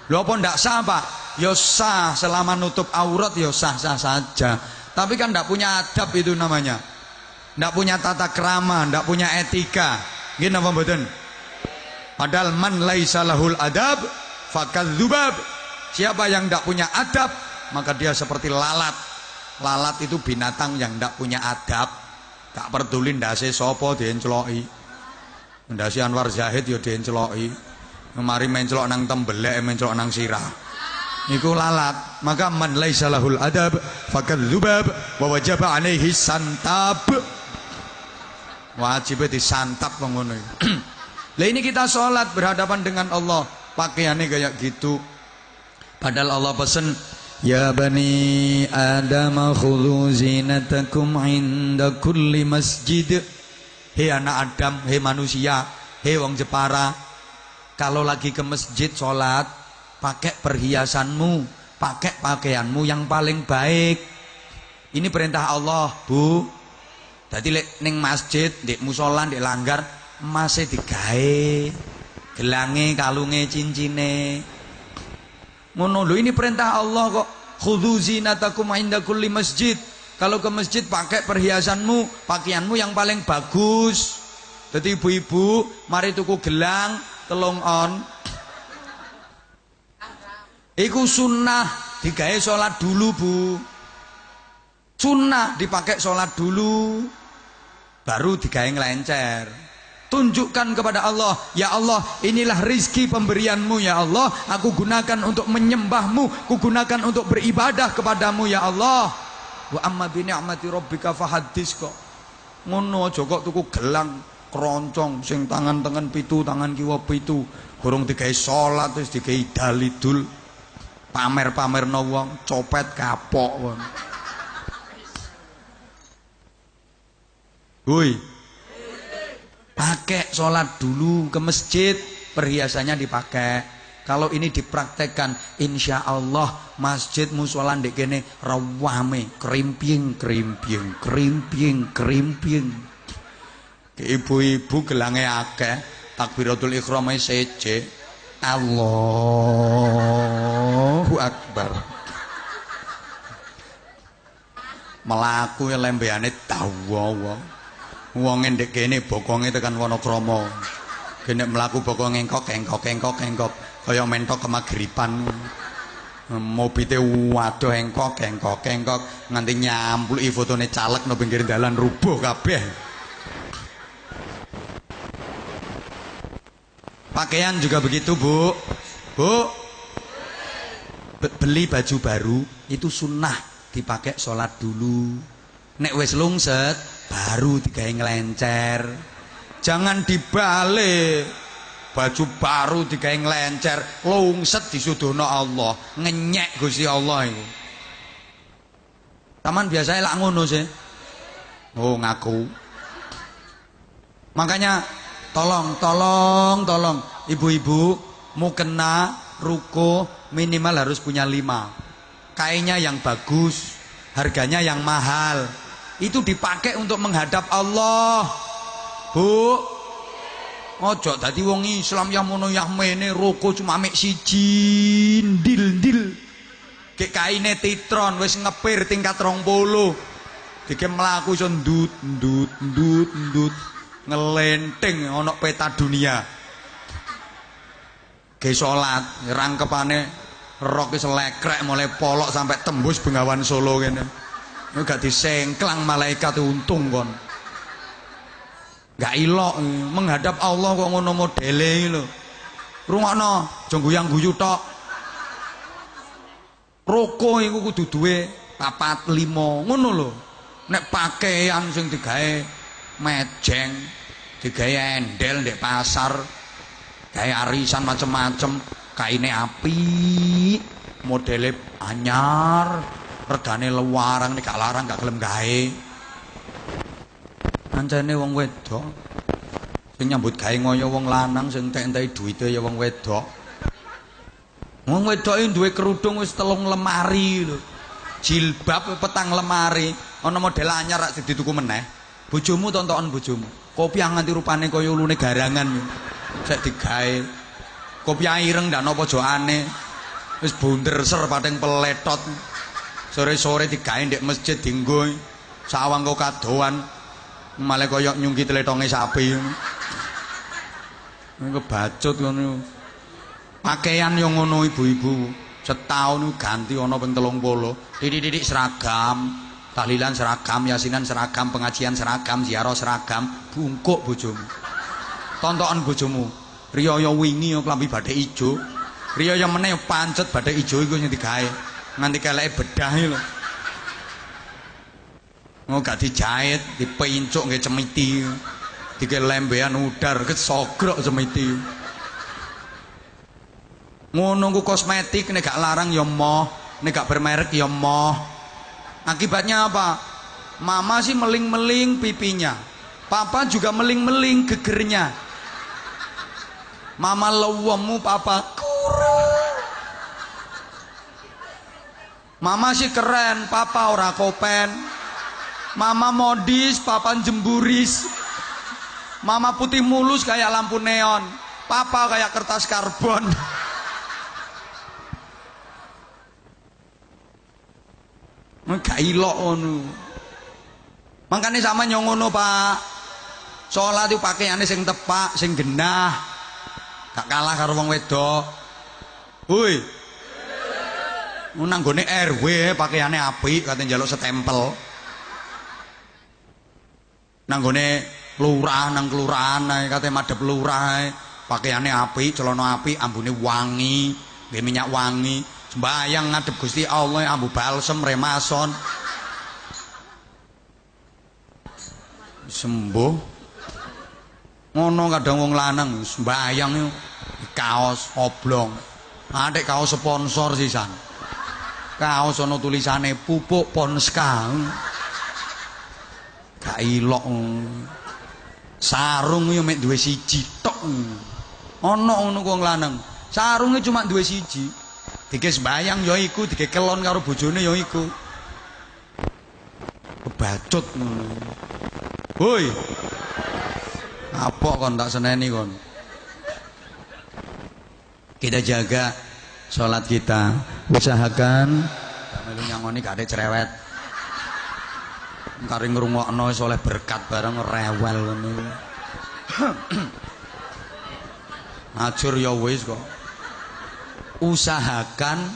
Lho apa ndak sah Pak? Ya sah selama nutup aurat ya sah-sah saja. Tapi kan ndak punya adab itu namanya. Ndak punya tata krama, ndak punya etika. Nggih napa mboten? Padahal man laisa lahul adab fakadzubab. Siapa yang ndak punya adab, maka dia seperti lalat. Lalat itu binatang yang ndak punya adab. Gak peduli ndase sapa dienceloki. Ndase Anwar Zahid ya dienceloki. Kemari mencelok nang tembelek, mencelok nang sirah. Iku lalat. Maka man laisa lahul adab fakadzubab wa wajaba alaihi santab. Wajib disantap wong ngono iki. Lah ini kita sholat berhadapan dengan Allah, pakaiannya kayak gitu. Padahal Allah pesen, ya bani Adam khudhu zinatakum inda kulli masjid. Hei anak Adam, hei manusia, hei wong Jepara, kalau lagi ke masjid sholat, pakai perhiasanmu, pakai pakaianmu yang paling baik. Ini perintah Allah, Bu. Jadi ning masjid, di musola, di langgar, masih digawe gelange, kalunge, cincine. Ngono lho, ini perintah Allah kok. Khudhu zinatakum inda kulli masjid. Kalau ke masjid pakai perhiasanmu, pakaianmu yang paling bagus. Jadi ibu-ibu mari tuku gelang, telung on. Iku sunnah digawe sholat dulu, Bu. Sunnah dipakai sholat dulu, baru digawe ngelencer. Tunjukkan kepada Allah, ya Allah, inilah rizki pemberianmu ya Allah, aku gunakan untuk menyembahmu, aku gunakan untuk beribadah kepadamu ya Allah. Wa amma bi ni'mati rabbika fahaddis kok. Ngono aja kok tuku gelang keroncong sing tangan pitu, tangan kiwa pitu, gorong digawe salat terus digawe dalidul. Pamer-pamerno wong, copet kapok wong. Woi, pakai sholat dulu ke masjid, perhiasannya dipakai. Kalau ini dipraktekkan, insya Allah masjid musola ndek kene rawame, kerimping. Ibu-ibu gelange akeh, takbiratul ihram seje. Allahu Akbar. Melaku lembeane dawa. Wong ndek kene bokonge tekan Wonokrama. Kene mlaku bokong engkok. Kaya mentok kemagripan. Mobite waduh engkok nganti nyampluki fotone caleg no pinggir dalan rubuh kabeh. Pakaian juga begitu, Bu. Bu. Beli baju baru itu sunnah dipakai sholat dulu. Nek wis lungset baru digawe ngelencer. Jangan dibalik. baju baru digawe nglencer, lungset disudono Allah, ngenyek Gusti Allah iku. Taman biasanya lak ngono sih. Oh ngaku. Makanya tolong ibu-ibu mukena ruko minimal harus punya 5. Kainnya yang bagus, harganya yang mahal. Itu dipakai untuk menghadap Allah. Bu, ojo dadi wong Islam yang mono yang mene ruko cuma mek siji ndil. Kek kaine titron wis ngepir tingkat 20. Dike mlaku iso ndut ngelenteng ana peta dunia. Ge salat rangkepane rok wis lekrek mulai polok sampai tembus Bengawan Solo kene. Iku gak disengklang malaikat untung kon. Gak ilok menghadap Allah kok ngono modele iki lho. Rungokno, aja guyang-guyu tok. Roko iku kudu duwe 4 5 ngono lho. Nek pakaian sing digawe mejeng, digawe endel ndek pasar, gawe arisan macem-macem, kaine apik, modele anyar, regane lewarang nek gak larang gak gelem gawe. Ancene wong wedok sing nyambut gawe ngoyo wong lanang sing entek-enteki duwite ya wong wedok. Wong wedok iki duwe kerudung wis 3 lemari lho. Jilbab petang lemari, ana model anyar rak dituku meneh. Bojomu tontokan bojomu. Kopiah nganti rupane kaya ulune garangan. Sek digawe. Kopiah ireng ndak napa jokane. Wis bunder ser pating peletot. Sore-sore digawe ndek masjid dienggo. Sawang kok kadoan. Malah kaya nyungki tletonge sapi. Iku bacut ngono. Pakaian yo ngono ibu-ibu. Setahun ganti ana ping 30. Didik-didik seragam, tahlilan seragam, yasinan seragam, pengajian seragam, ziarah seragam, bungkuk bojomu. Tontokan bojomu. Riyaya wingi yo klambi bathik ijo. Riyaya meneh pancet bathik ijo iku sing digawe. Nganti keleke bedah lho. Ngo gak dijahit, dipincuk nggih cemiti. Dike lembean udar kesogrok cemiti. Ngono ku kosmetik nek gak larang ya moh, nek gak bermerek ya moh. Akibatnya apa? Mama sih meling-meling pipinya. Papa juga meling-meling gegernya. Mama lewemu, papa kurang. Mama sih keren, papa ora kopen. Mama modis, papa jemburis. Mama putih mulus kayak lampu neon, papa kayak kertas karbon. Gak ilok ngono. Makane sama nyongono Pak. Salat itu pakaiane sing tepak, sing genah. Gak kalah karo wong wedok. Woi. Nang nggone RW pakaiane apik, kate njaluk setempel. Nang nggone lurah nang kelurahan ae kate madhep lurah ae, pakaiane apik, celana apik, ambune wangi, nggih minyak wangi. Sembayang ngadep Gusti Allah ambu balsem remason. Sembuh. Ngono kadang wong lanang sembayang kaos oblong. Adek kaos sponsor sisan. Kaos ana tulisane pupuk Ponska. Gak ilok. Sarung yo mek duwe siji tok. Ana ngono wong lanang. Sarunge cuma duwe siji. Dike sembayang ya iku, dike kelon karo bojone ya iku. Kebacut ngono. Woi. Apa kon tak seneni kon? Kita jaga sholat kita. Usahakan melu nyangoni gak ada cerewet. Kari ngrungokno wis oleh berkat bareng rewel ngono. Ajur ya wis kok. Usahakan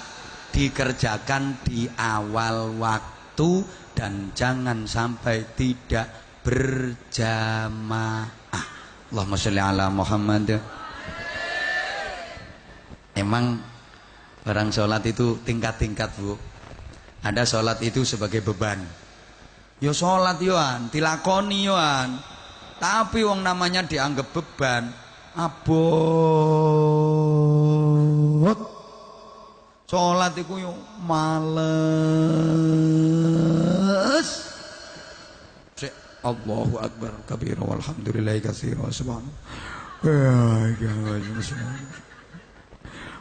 dikerjakan di awal waktu dan jangan sampai tidak berjamaah. Allahumma sholli ala Muhammad. Emang barang sholat itu tingkat-tingkat Bu. Ada sholat itu sebagai beban. Yo sholat yoan, dilakoni yoan. Tapi wong namanya dianggap beban. abot. Salat iku yo males. Cek Allahu akbar kabira walhamdulillahi katsira subhanallah.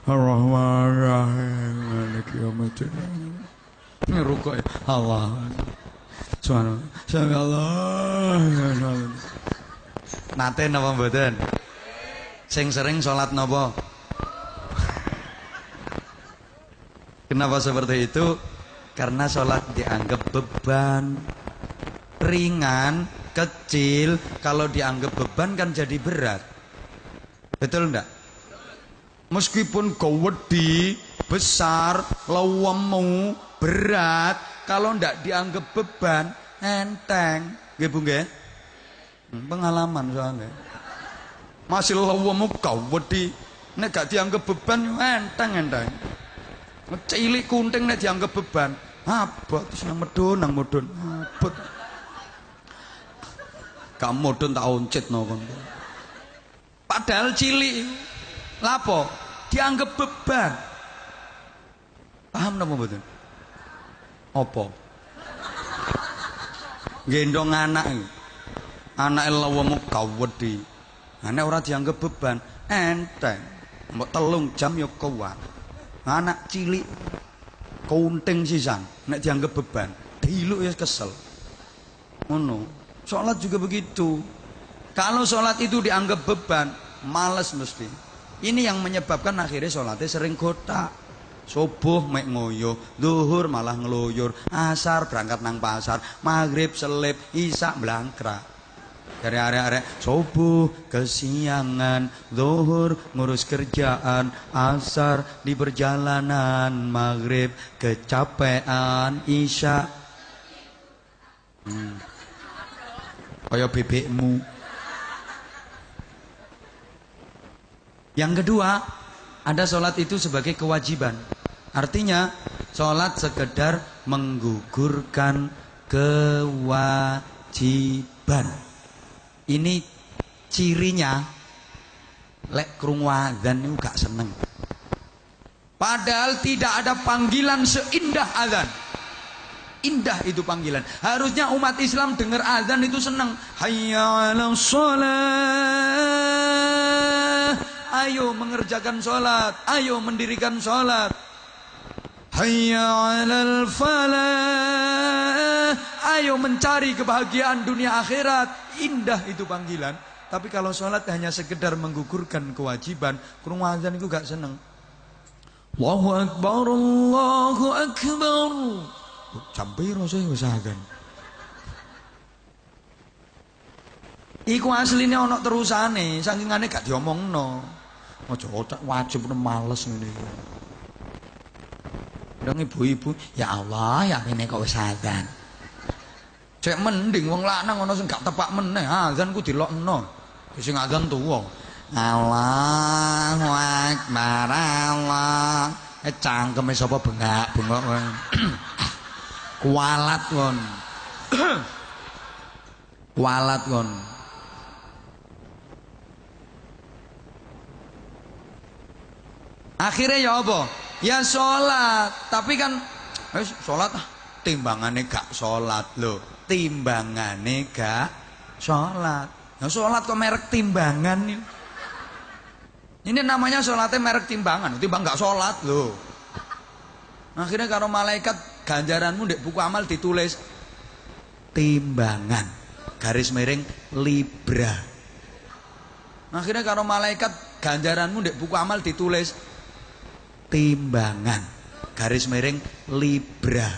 Ar-Rahmanir-Rahim maliki yaumiddin. Rukuk Allah. Subhanallah. Nate napa mboten? Sing sering salat napa? Kenapa seperti itu? Karena sholat dianggap beban ringan, kecil. Kalau dianggap beban kan jadi berat. Betul enggak? Meskipun gawedi, besar, lawemu, berat, kalau enggak dianggap beban, enteng. Nggih Bu nggih? Pengalaman soalnya. Masih lawemu gawedi, nek gak dianggap beban enteng-enteng. Cilik kunting nek dianggap beban, abot terus nang medun. Abot. Gak mudun tak oncitno kon. Padahal cilik lapo dianggap beban. Paham napa mboten? Apa? Gendong anak. Anake lawemu gawedi. Nek ora dianggap beban, enteng. Mbok 3 jam ya kuat. Anak cilik kunting sisan nek dianggap beban diluk ya kesel ngono. Sholat juga begitu. Kalau sholat itu dianggap beban males mesti. Ini yang menyebabkan akhirnya sholatnya sering gotak. Subuh mek ngoyo, zuhur malah ngeloyor, asar berangkat nang pasar, maghrib selip, isya blangkrak. Dari arek-arek subuh kesiangan, zuhur ngurus kerjaan, asar di perjalanan, maghrib kecapean, isya kaya bebekmu. Yang kedua, ada sholat itu sebagai kewajiban. Artinya sholat sekedar menggugurkan kewajiban. Ini cirinya lek krungu adzan niku gak seneng. Padahal tidak ada panggilan seindah adzan. Indah itu panggilan. Harusnya umat Islam dengar adzan itu senang. Hayya 'alas shalah. Ayo mengerjakan sholat, ayo mendirikan sholat. Hayya 'alal falah. Ayo mencari kebahagiaan dunia akhirat. Indah itu panggilan. Tapi kalau sholat hanya sekedar menggugurkan kewajiban, krungu adzan itu gak seneng. Allahu akbar, Allahu akbar. Jam piro sih wis adzan? Iku asline ana terusane, sakingane gak diomongno. Aja otak wajib males ngene iki. Ndang ibu-ibu, ya Allah, ya ini kok wis adzan. Cek mending wong lanang ana sing gak tepak meneh, adzan ku dilokno. Sing adzan tuwa. Allahu akbar Allah. Cangkeme sapa bengak-bengok kowe. Kualat kon. Kualat kon. Akhirnya ya apa? Ya sholat. Tapi kan sholat timbangane gak sholat loh. Timbangane gak sholat. Nah sholat kok merek timbangan ini. Ini namanya sholatnya merek timbangan. Timbang gak sholat loh. Akhirnya kalau malaikat ganjaranmu di buku amal ditulis timbangan garis miring Libra. Akhirnya kalau malaikat ganjaranmu di buku amal ditulis timbangan garis miring Libra.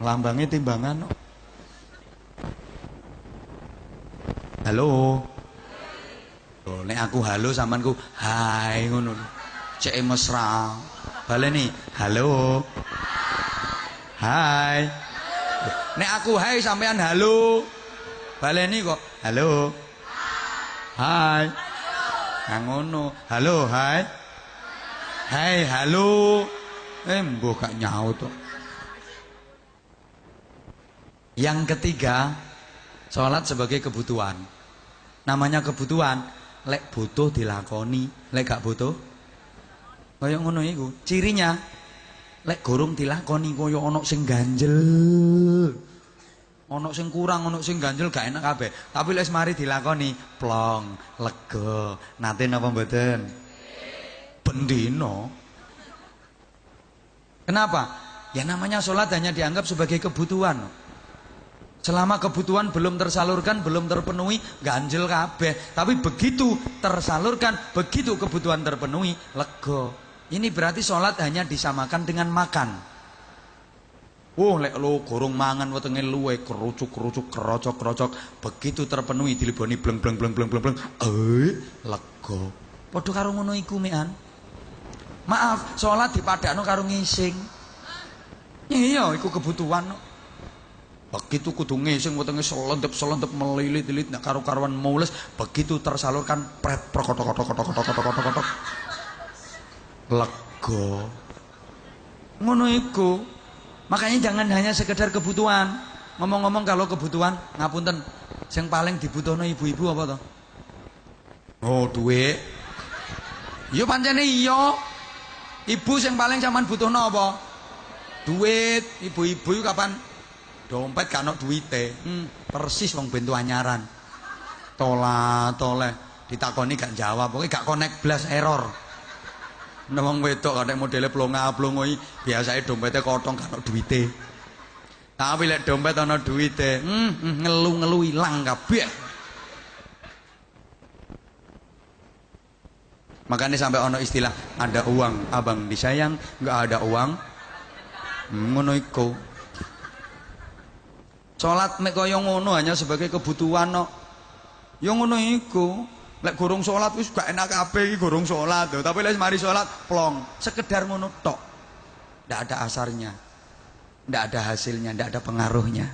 Lambangnya timbangan. Halo. Oh, nek aku halo sampeanku hai ngono. Cek mesra. Baleni halo. Hai. Nek aku hai sampean halo. Baleni kok halo. Hai. Nah ngono. Halo, hai. Hai, halo. Mbok gak nyaut kok. Yang ketiga, sholat sebagai kebutuhan. Namanya kebutuhan, lek butuh dilakoni, lek gak butuh kaya ngono iku. Cirinya lek gorong dilakoni kaya ana sing ganjel. Ana sing kurang, ana sing ganjel gak enak kabeh. Tapi lek mari dilakoni, plong, lega. Nate napa mboten? Bendino. Kenapa? Ya namanya sholat hanya dianggap sebagai kebutuhan. Selama kebutuhan belum tersalurkan, belum terpenuhi, ganjel kabeh. Tapi begitu tersalurkan, begitu kebutuhan terpenuhi, lega. Ini berarti sholat hanya disamakan dengan makan. Oh, lek lo gorong mangan wetenge luwe kerucuk-kerucuk, kerocok-kerocok, begitu terpenuhi dileboni bleng-bleng, lega. Padha karo ngono iku mekan. Maaf, sholat dipadakno karo ngising. Iya, iku kebutuhan. Begitu kudu ngising wetenge selendep melilit-lilit nek karo-karuan mules, begitu tersalurkan pret prokotok-kotok lega. Ngono iku. Makanya jangan hanya sekedar kebutuhan. Ngomong-ngomong kalau kebutuhan, ngapunten, yang paling dibutuhno ibu-ibu apa toh? Oh, duit. Yo pancene iya. Ibu yang paling sampean butuhno apa? Duit. Ibu-ibu kapan dompet gak ono duwite. Persis wong bentu anyaran. Toleh ditakoni gak jawab, pokoke gak connect blas error. Nek wong wedok nek modele plonga-plongoi biasane dompete kotong gak ono duwite. Tapi lek dompet ana duwite, ngelu-ngelu ilang kabeh. Makanya sampai ono istilah ada uang abang disayang, enggak ada uang ngono iku. Salat mek kaya ngono hanya sebagai kebutuhan kok. Ya ngono iku. Lek gorong salat wis gak enak kabeh iki gorong salat. Tapi lek mari salat plong, sekedar ngono tok. Ndak ada asarnya. Ndak ada hasilnya, ndak ada pengaruhnya.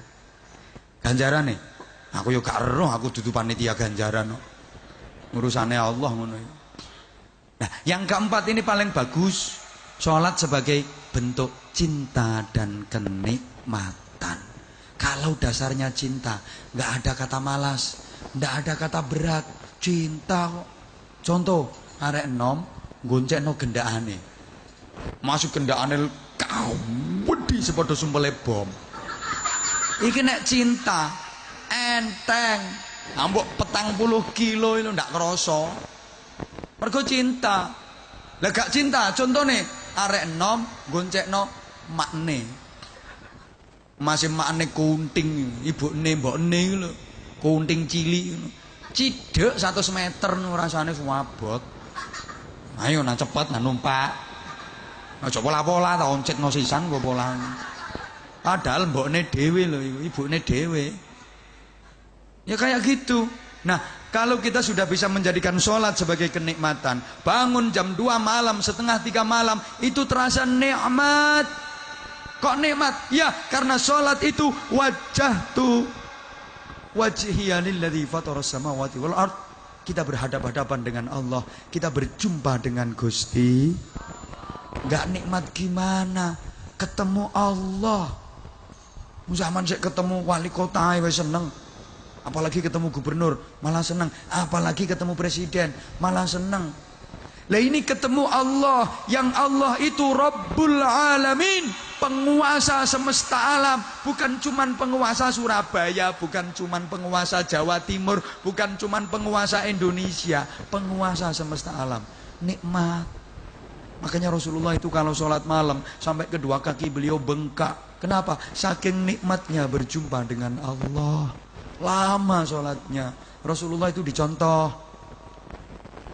Ganjarane, aku yo gak eroh, aku dudu panitia ganjaran kok. Urusane Allah ngono iki. Nah, yang keempat ini paling bagus. Salat sebagai bentuk cinta dan kenikmatan. Kalau dasarnya cinta, nggak ada kata malas, nggak ada kata berat, cinta kok. Contoh, arek enom goncekno gendakane. Masuk gendakane kawedi sepadha sumpele bom. Iki nek cinta enteng. Ambok 40 kilo itu ndak krasa. Mergo cinta. Lah gak cinta, contone arek enom goncekno makne. Masih makne kunting, ibune mbokne iki lho. Kunting cilik ngono. Cidek 100 meter rasane suwabot. Ayo nang cepet nang numpak. Aja pola-pola ta oncetno sisan kok pola. Padahal mbokne dhewe lho iku, ibune dhewe. Ya kayak gitu. Nah, kalau kita sudah bisa menjadikan sholat sebagai kenikmatan, bangun jam 2 malam, setengah 3 malam, itu terasa nikmat. Kok nikmat? Ya, karena sholat itu wajjahtu wajhiya lilladzi fatharas samawati wal ard. Kita berhadapan-hadapan dengan Allah, kita berjumpa dengan Gusti. Gak nikmat gimana? Ketemu Allah. Zaman saya ketemu wali kota wis seneng. Apalagi ketemu gubernur, malah senang. Apalagi ketemu presiden, malah senang. Lah ini ketemu Allah, yang Allah itu Rabbul Alamin, penguasa semesta alam. Bukan cuman penguasa Surabaya, bukan cuman penguasa Jawa Timur, bukan cuman penguasa Indonesia, penguasa semesta alam. Nikmat. Makanya Rasulullah itu kalau sholat malam sampai kedua kaki beliau bengkak. Kenapa? Saking nikmatnya berjumpa dengan Allah. Lama sholatnya. Rasulullah itu dicontoh.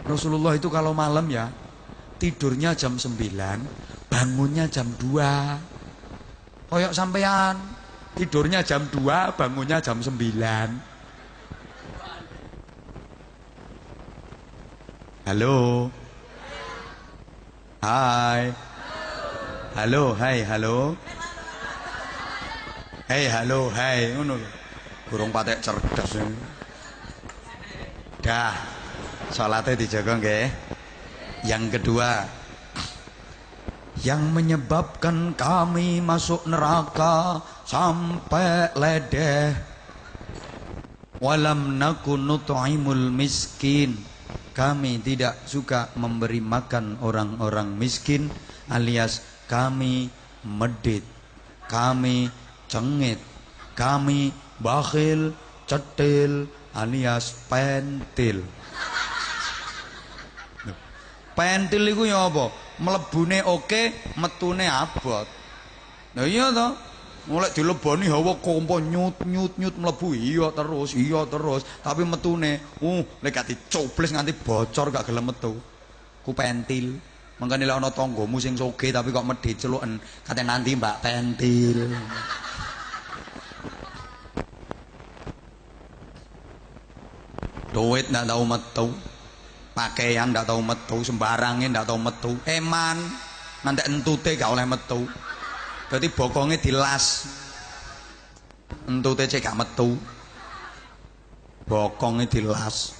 Rasulullah itu kalau malam ya tidurnya jam 9, bangunnya jam 2. Koyok sampean tidurnya jam 2, bangunnya jam 9. Halo. Hai. Halo, hai, halo. Hei, halo, hai. Ngono lho. Burung patek cerdas. Dah. Salatnya dijaga nggih. Yang kedua, yang menyebabkan kami masuk neraka sampai ledeh. Walam nakun nut'imul miskin. kami tidak suka memberi makan orang-orang miskin, alias kami medit, kami cengit, kami bakhil, cetil, alias pentil. Pentil iku ya apa? Mlebune oke, metune abot. Nah iya toh. Mulai dileboni hawa kompo nyut mlebu iya terus, tapi metune lek gak dicobles nganti bocor gak gelem metu. Ku pentil. Mangkane lek ana tanggamu sing sugih tapi kok medhit celuken, kate nanti Mbak Pentil. Duit ndak tahu metu, pakaian ndak tahu metu, sembarangnya ndak tahu metu, eman nanti entute gak oleh metu, berarti bokongnya dilas, entute cek gak metu, bokongnya dilas.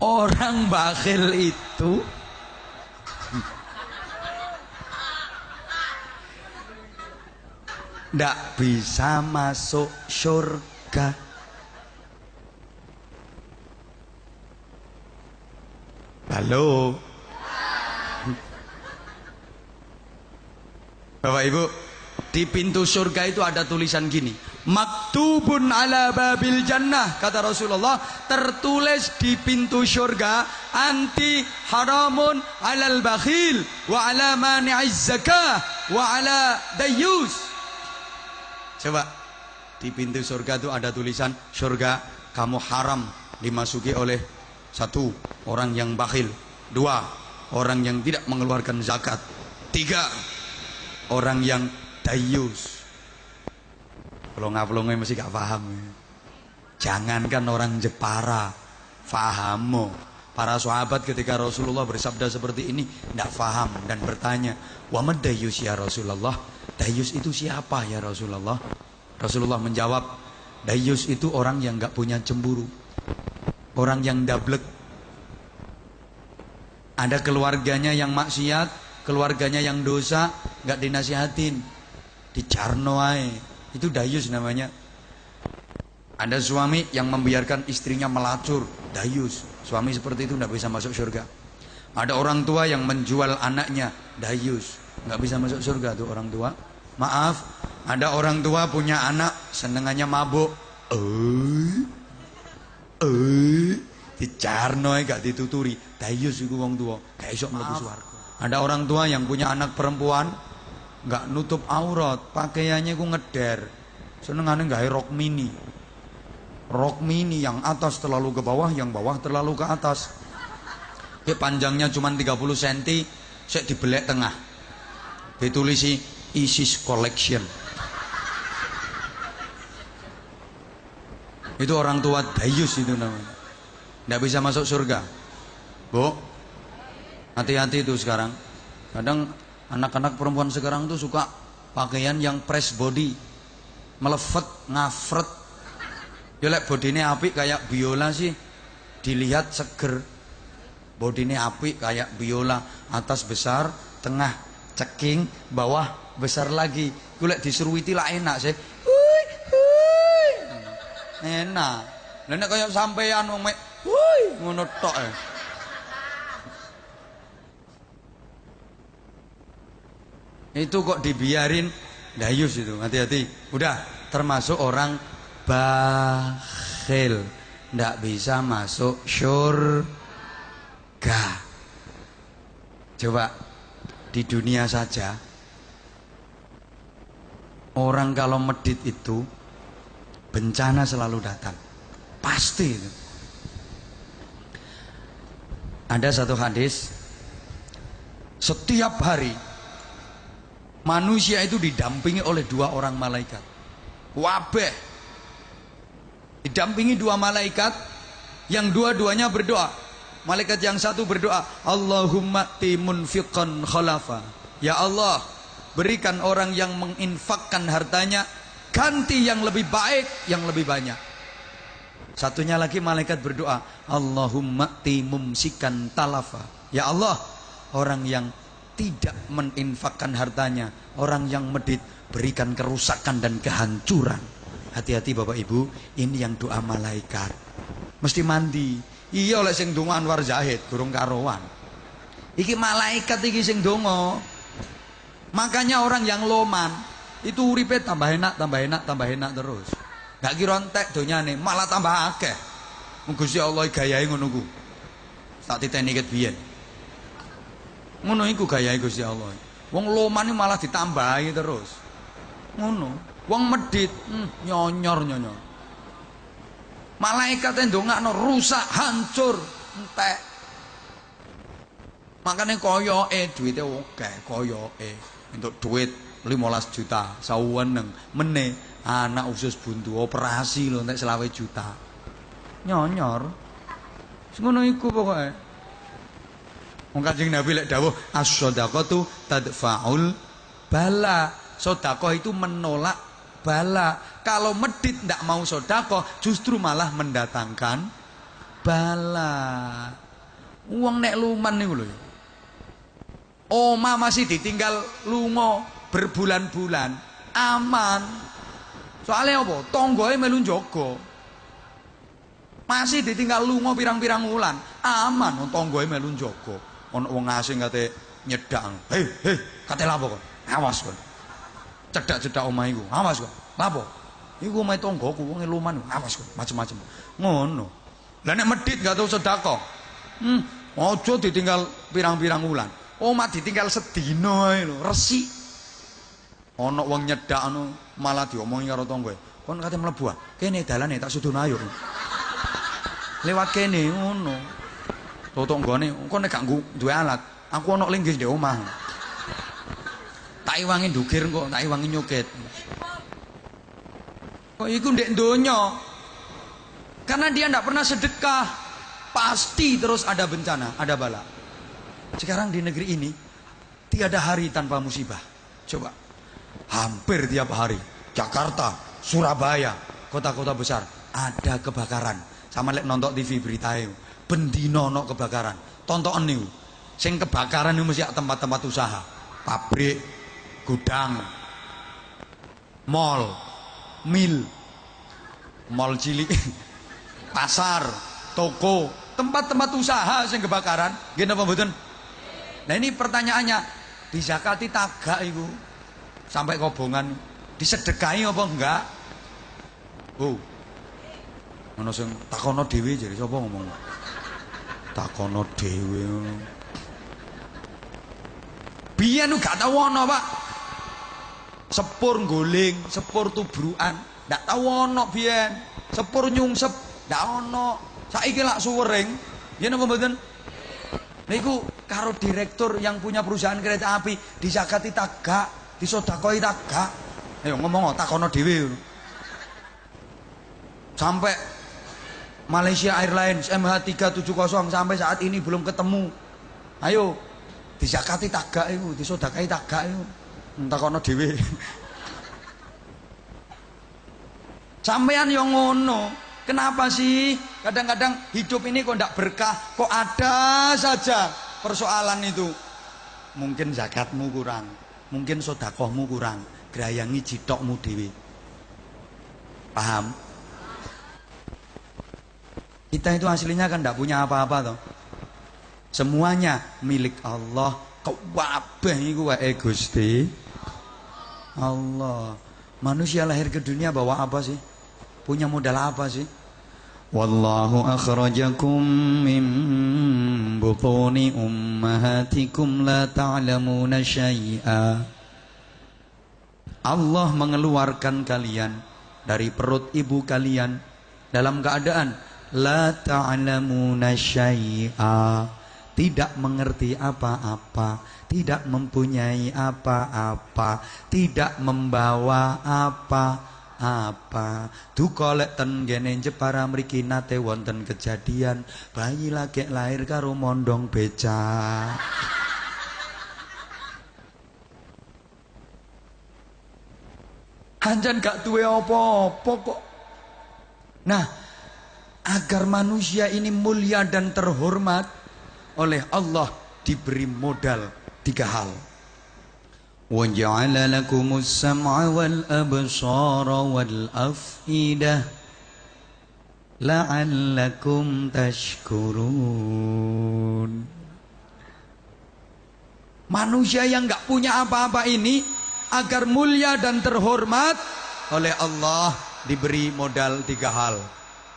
Orang bakhil itu ndak bisa masuk surga. Halo Bapak Ibu, di pintu surga itu ada tulisan gini, maktubun ala babil jannah, kata Rasulullah, tertulis di pintu surga, anti haramun alal bakhil wa ala mani'iz zakah wa ala dayyus. Coba di pintu surga itu ada tulisan, surga kamu haram dimasuki oleh satu, orang yang bakhil. Dua, orang yang tidak mengeluarkan zakat. Tiga, orang yang dayus. Pelonga-pelonga masih gak paham. Jangankan orang Jepara, fahamu. Para sahabat ketika Rasulullah bersabda seperti ini tidak paham dan bertanya, wa mad dayus ya Rasulullah? Dayus itu siapa ya Rasulullah? Rasulullah menjawab, dayus itu orang yang gak punya cemburu, orang yang dablek. Ada keluarganya yang maksiat, keluarganya yang dosa, gak dinasihatin, dicarno ae. Itu dayus namanya. Ada suami yang membiarkan istrinya melacur, dayus. Suami seperti itu tidak bisa masuk surga. Ada orang tua yang menjual anaknya, dayus, nggak bisa masuk surga tuh orang tua. Maaf, ada orang tua punya anak senengannya mabuk, dicarno gak dituturi, dayus iku wong tua, gak iso mlebu swarga. Ada orang tua yang punya anak perempuan nggak nutup aurat, pakaiannya ku ngeder, senengane gawe rok mini. Rok mini yang atas terlalu ke bawah, yang bawah terlalu ke atas. Panjangnya cuma 30 cm, sik dibelek tengah. Ditulisi ISIS Collection. Itu orang tua dayus itu namanya. Nggak bisa masuk surga. Bu, hati-hati itu sekarang. Kadang anak-anak perempuan sekarang tuh suka pakaian yang press body, melefet, ngafret. Ya lek bodine apik kayak biola sih dilihat seger. Bodine apik kayak biola, atas besar, tengah ceking, bawah besar lagi. Ku lek disuruhiti lah enak sih. Enak. Lah nek kaya sampean wong mek ngono tok. Itu kok dibiarin, dayus itu, hati-hati. Udah termasuk orang bakhil, ndak bisa masuk surga. Coba di dunia saja, orang kalau medit itu bencana selalu datang, pasti itu. Ada satu hadis, setiap hari manusia itu didampingi oleh 2 orang malaikat. Wabeh didampingi 2 malaikat yang dua-duanya berdoa. Malaikat yang satu berdoa, Allahumma timunfiqan khalafa. Ya Allah, berikan orang yang menginfakkan hartanya ganti yang lebih baik, yang lebih banyak. Satunya lagi malaikat berdoa, Allahumma timumsikan talafa. Ya Allah, orang yang tidak meninfakkan hartanya, orang yang medit, berikan kerusakan dan kehancuran. Hati-hati Bapak Ibu, ini yang doa malaikat. Mesti mandi. Iya oleh sing donga Anwar Zahid gurung karuan. Iki malaikat iki sing donga. Makanya orang yang loman itu uripe tambah enak, tambah enak, tambah enak terus. Gak kira entek donyane, malah tambah akeh. Gusti Allah gayahe ngono ku. Tak titeni ket biyen. Ngono iku gayahe Gusti Allah. Wong loman iki malah ditambahi terus. Ngono. Wong medhit nyonyor. Malaikat yang ndongakno rusak, hancur, entek. Makanya koyoke duwite akeh, koyoke entuk duit 15 juta saweneng meneh anak usus buntu operasi lho entek 20 juta. Nyonyor. Ngono iku pokoke. Wong Kanjeng Nabi lek dawuh as-shadaqatu tadfa'ul bala. Sedekah itu menolak bala. Kalau medit ndak mau sedekah justru malah mendatangkan bala. Wong nek luman niku lho. Oma masih ditinggal lunga berbulan-bulan aman. Soalnya apa? Tonggoe melu njaga. Masih ditinggal lunga pirang-pirang wulan aman, tonggoe melu njaga. Ana wong asing kate nyedak. Hei, kate lapo kok? Awas kok. Cedak-cedak omah iku. Awas kok. Lapo? Iku omahe tonggoku wong luman. Awas kok, macem-macem. Ngono. Lah nek medit gak tau sedekah. Aja ditinggal pirang-pirang wulan. Omah ditinggal sedina ae lho, resik. Ana wong nyedak anu malah diomongi karo tonggoe. Kon kate mlebu ah. Kene dalane tak sudono ayo. Lewat kene ngono. Tonggone kon nek gak duwe alat, aku ana linggih ndek omah. Tak iwangi ndukir kok, tak iwangi nyuket. Kok iku ndek donya. Karena dia ndak pernah sedekah, pasti terus ada bencana, ada bala. Sekarang di negeri ini tiada hari tanpa musibah. Coba. Hampir tiap hari Jakarta, Surabaya, kota-kota besar ada kebakaran. Sama lek nonton TV beritae bendino ono kebakaran. Tontonan niku. Sing kebakaran niku mesti tempat-tempat usaha, pabrik, gudang, mall cilik, pasar, toko, tempat-tempat usaha sing kebakaran. Nggih napa mboten? Nah ini pertanyaannya, dizakati tagak iku sampai kobongan, disedekahi apa enggak? Oh. Ana sing takono dhewe jare sapa ngomong. Takono dhewe. Biyen gak tau ana, Pak. Sepur nggoling, sepur tubrukan, ndak tau ana biyen. Sepur nyungsep, ndak ana. Saiki lak suwering, yen apa mboten? Niku karo direktur yang punya perusahaan kereta api disakati tagak, disedekahi tagak. Ayo ngomong takono dhewe. Sampai Malaysia Airlines MH370 sampai saat ini belum ketemu. Ayo disakati tagak iku, disedekahi tagak iku. Takono dhewe. Sampean yo ngono. Kenapa sih kadang-kadang hidup ini kok ndak berkah, kok ada saja persoalan itu? Mungkin zakatmu kurang, mungkin sedekahmu kurang, grayangi jitokmu dhewe. Paham? Kita itu aslinya kan ndak punya apa-apa toh. Semuanya milik Allah. Kabeh iku wae Gusti Allah. Manusia lahir ke dunia bawa apa sih? Punya modal apa sih? Wallahu akhrajakum min butuni ummahatikum la ta'lamuna syai'a. Allah mengeluarkan kalian dari perut ibu kalian dalam keadaan la ta'lamuna syai'a, tidak mengerti apa-apa, tidak mempunyai apa-apa, tidak membawa apa-apa. Duka lek ten ngene Jepara mriki nate wonten kejadian bayi lagi lahir karo mondong becak. Anjan gak duwe apa-apa kok. Nah, agar manusia ini mulia dan terhormat oleh Allah diberi modal 3 hal. Wa ja'ala lakumus sam'a wal absara wal afidah. la'allakum tashkurun. Manusia yang enggak punya apa-apa ini agar mulia dan terhormat oleh Allah diberi modal 3 hal.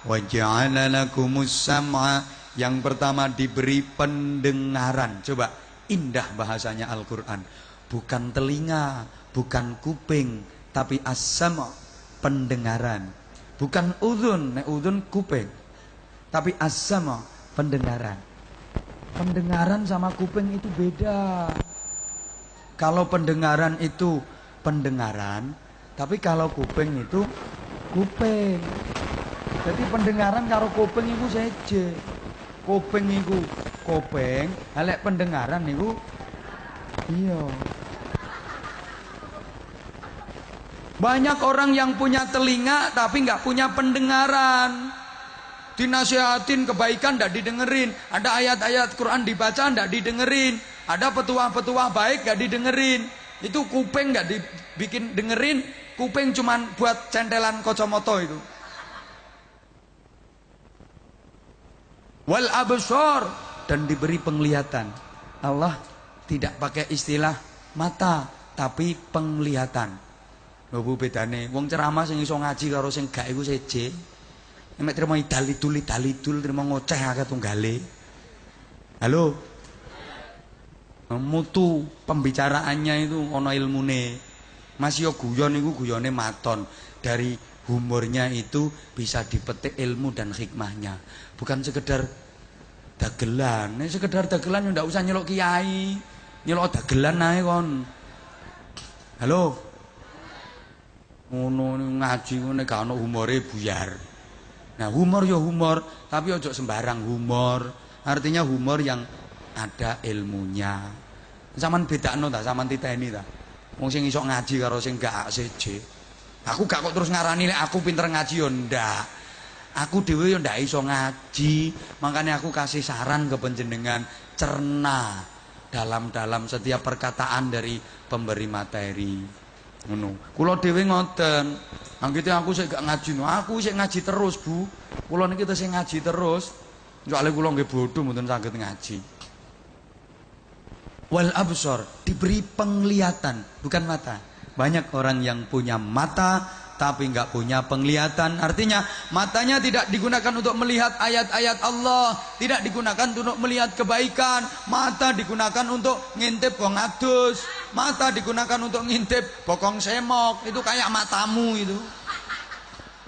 Wa ja'ala lakumus sam'a, yang pertama diberi pendengaran. Coba indah bahasanya Al-Qur'an. Bukan telinga, bukan kuping, tapi as-sam', pendengaran. Bukan udhun, nek udhun kuping, tapi as-sam', pendengaran. Pendengaran sama kuping itu beda. Kalau pendengaran itu pendengaran, tapi kalau kuping itu kuping. Jadi pendengaran karo kuping itu seje. Kuping itu kuping, lek pendengaran itu iya. Banyak orang yang punya telinga tapi nggak punya pendengaran. Dinasihatin kebaikan nggak didengerin. Ada ayat-ayat Quran dibaca nggak didengerin. Ada petuah-petuah baik nggak didengerin. Itu kuping nggak dibikin dengerin. Kuping cuman buat centelan kacamata itu. Wal absar, dan diberi penglihatan. Allah tidak pakai istilah mata tapi penglihatan. Lho bu bedane wong ceramah sing iso ngaji karo sing gak iku seje. Nek terima idal-idul terima ngoceh akeh tunggale. Halo. Mutu pembicaraannya itu ono ilmune. Mas yo guyon iku guyone maton. Dari humornya itu bisa dipetik ilmu dan hikmahnya. Bukan sekedar dagelan. Nek sekedar dagelan yo ndak usah nyelok kiai. Nyelok dagelan ae kon. Halo. Ngono ngaji ngene gak ono humore buyar. Nah, humor ya humor, tapi ojo sembarang humor. Artinya humor yang ada ilmunya. Saman bedakno ta, saman titeni ta. Wong sing iso ngaji karo sing gak seje. Aku gak kok terus ngarani lek aku pinter ngaji yo ndak. Aku dhewe yo ndak iso ngaji, makanya aku kasih saran ke panjenengan, cerna dalam-dalam setiap perkataan dari pemberi materi. Ngono. Kula dhewe ngoten. Anggite aku sik gak ngaji, aku sik ngaji terus, Bu. Kula niki tesih ngaji terus. Soale kula nggih bodho mboten saged ngaji. Wal absar, diberi penglihatan, bukan mata. Banyak orang yang punya mata tapi enggak punya penglihatan. Artinya matanya tidak digunakan untuk melihat ayat-ayat Allah, tidak digunakan untuk melihat kebaikan. Mata digunakan untuk ngintip wong adus, mata digunakan untuk ngintip bokong semok. Itu kayak matamu itu.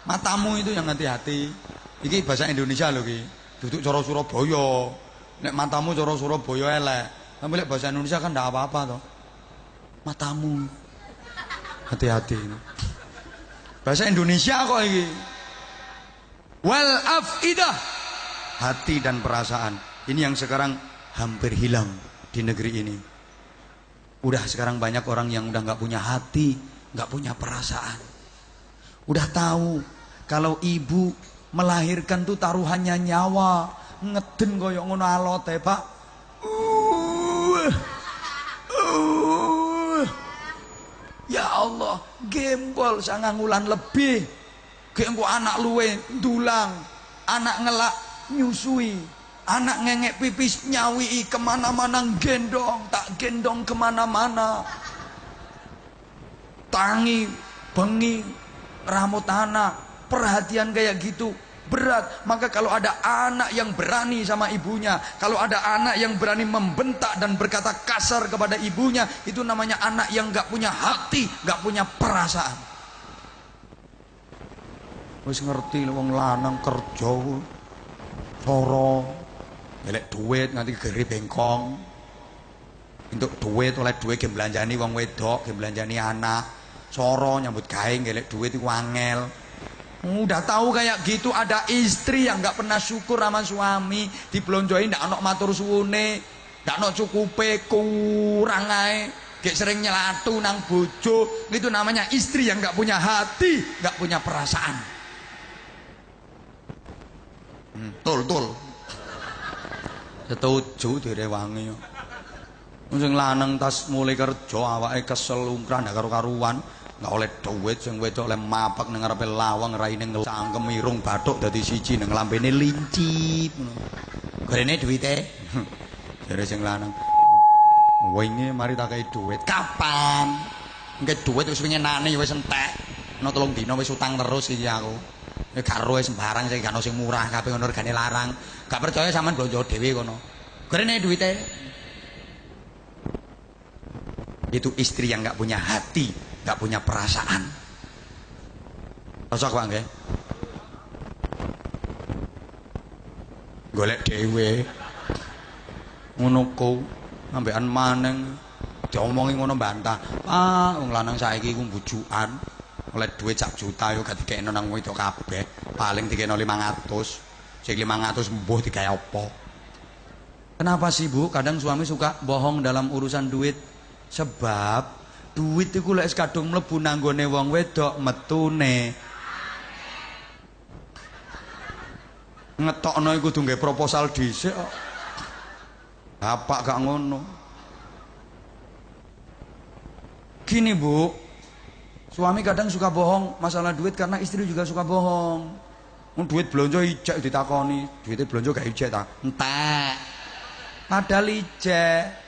Matamu itu yang hati-hati. Iki bahasa Indonesia lho iki. Duduk cara Surabaya. Nek matamu cara Surabaya elek. Tapi lek bahasa Indonesia kan ndak apa-apa toh. Matamu. Hati-hati. Bahasa Indonesia kok ini. Wal afidah, hati dan perasaan. Ini yang sekarang hampir hilang di negeri ini. Udah sekarang banyak orang yang udah nggak punya hati, nggak punya perasaan. Udah tahu kalau ibu melahirkan tuh taruhannya nyawa, ngeden koyo ngono alote, Pak. Ya Allah, gembol 9 wulan lebih. Gengko anak luwe ndulang, anak ngelak nyusui, anak ngengek pipis nyawi kemana-mana gendong, tak gendong kemana-mana. Tangi, bengi, rambut anak, perhatian kayak gitu. Berat. Maka kalau ada anak yang berani sama ibunya, kalau ada anak yang berani membentak dan berkata kasar kepada ibunya, itu namanya anak yang gak punya hati, gak punya perasaan. Wis ngerti wong lanang kerja soro elek duit nganti geri bengkong. Untuk duit oleh duit ge belanjani wong wedok, ge belanjani anak. Soro nyambut gawe gelek duit iku angel. Udah tahu kayak gitu, ada istri yang nggak pernah syukur sama suami, diblonjoi ndak ono matur suwune, ndak ono cukupe, kurang ae, kayak sering nyelatu nang bojo. Itu namanya istri yang nggak punya hati, nggak punya perasaan. Tul. Setuju direwangi. Sing lanang tas mulai kerja awake kesel ungkran gak karu-karuan. nggak oleh duit sing wedok oleh mapak ning ngarepe lawang raine cangkem irung bathuk dadi siji ning lambene lincip gorene duwite jare sing lanang wingi mari tak kei duit kapan engke duit wis winginane ya wis entek ana 3 dina wis utang terus iki aku nek gak roe sembarang sing gak ono sing murah kabeh ngono regane larang gak percaya sampean blonjo dhewe kono gorene duwite itu istri yang gak punya hati gak punya perasaan. Cocok Pak nggih? Golek dhewe. Ngono ku ambekan maneng diomongi ngono bantah. Ah, wong lanang saiki ku bujukan. Oleh duit sak juta yo gak dikekno nang wedok kabeh. Paling dikekno 500. Sing 500 mbuh digawe apa? Kenapa sih Bu? Kadang suami suka bohong dalam urusan duit. Sebab duit iku lek kadung mlebu nanggone wong wedok metune ngetokno iku kudu nggae proposal dhisik kok. Bapak gak ngono. Gini Bu, suami kadang suka bohong masalah duit karena istri juga suka bohong. Duit blonjo ijek ditakoni, duitnya blonjo gak ijek ta? Entek. Padahal ijek.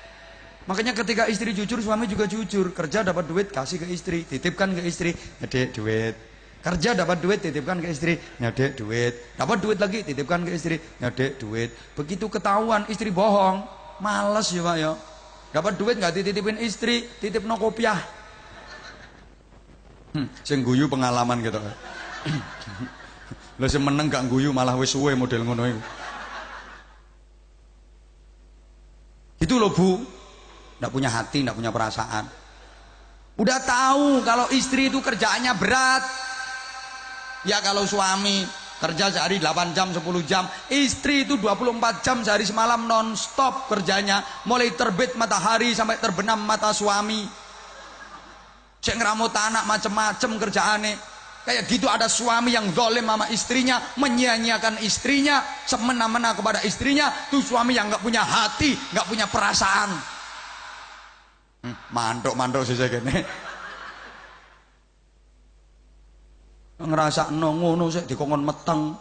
Makanya ketika istri jujur, suami juga jujur. Kerja dapat duit, kasih ke istri, titipkan ke istri, Dek duit. Kerja dapat duit, titipkan ke istri, Dek duit. Dapat duit lagi, titipkan ke istri, Dek duit. Begitu ketahuan istri bohong, males ya Pak ya. Dapat duit nggak dititipin istri, titip no kopiah. Sing guyu pengalaman gitu. Lah sing meneng gak guyu malah wis suwe model ngono iku. Itu loh Bu. Nggak punya hati, nggak punya perasaan. Udah tahu kalau istri itu kerjaannya berat. Ya kalau suami kerja sehari 8 jam, 10 jam, istri itu 24 jam sehari semalam non-stop kerjanya. Mulai terbit matahari sampai terbenam mata suami. Cek ngeramut anak macem-macem kerjaannya. Kayak gitu ada suami yang zalim sama istrinya, menyia-nyiakan istrinya, semena-mena kepada istrinya. Itu suami yang nggak punya hati, nggak punya perasaan. Mantuk sih saya gini. Ngerasakno ngono sik dikongkon meteng.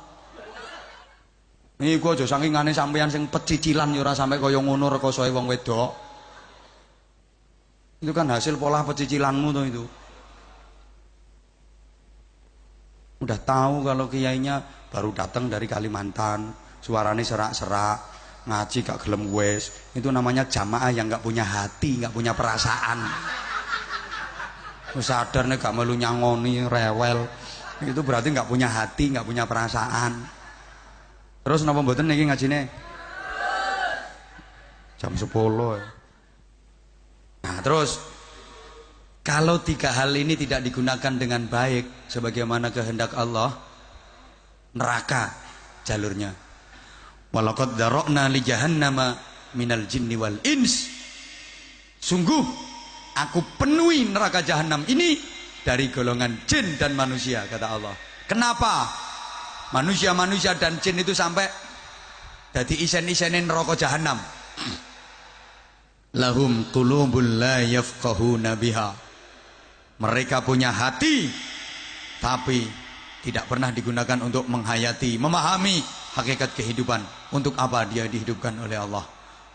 Niku aja sangingane sampeyan sing pecicilan ya ora sampe kaya ngono rekosoe wong wedok. Itu kan hasil pola pecicilanmu tuh itu. Udah tahu kalau kiainya baru datang dari Kalimantan, suaranya serak-serak. Ngaji gak gelem wes, itu namanya jamaah yang gak punya hati, gak punya perasaan. Sadar nih gak melu nyangoni rewel, itu berarti gak punya hati, gak punya perasaan. Terus napa mboten niki ngajine? Jam 10. Nah terus kalau 3 hal ini tidak digunakan dengan baik sebagaimana kehendak Allah, neraka jalurnya. Walaqad dzara'na li jahannama minal jinni wal ins. Sungguh aku penuhi neraka jahanam ini dari golongan jin dan manusia, kata Allah. Kenapa manusia-manusia dan jin itu sampai jadi isen-isenin neraka jahanam? Lahum qulubul la yafqahuna biha. Mereka punya hati tapi tidak pernah digunakan untuk menghayati, memahami hakikat kehidupan. Untuk apa dia dihidupkan oleh Allah?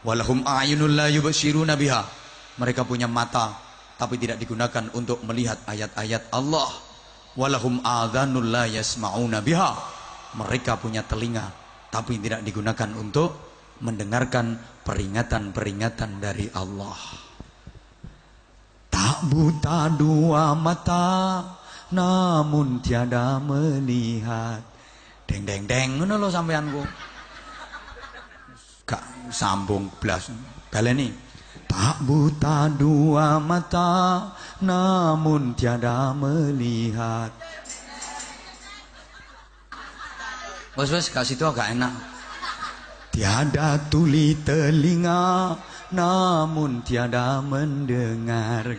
Walahum a'yunul la yubsiruna biha. Mereka punya mata tapi tidak digunakan untuk melihat ayat-ayat Allah. Walahum adhanul la yasma'una biha. Mereka punya telinga tapi tidak digunakan untuk mendengarkan peringatan-peringatan dari Allah. Tak buta dua mata namun tiada melihat. Deng deng deng ngono lho sampeanku. Gak sambung blas. Baleni. Tak buta dua mata namun tiada melihat. Wes kasih itu agak enak. Tiada tuli telinga namun tiada mendengar.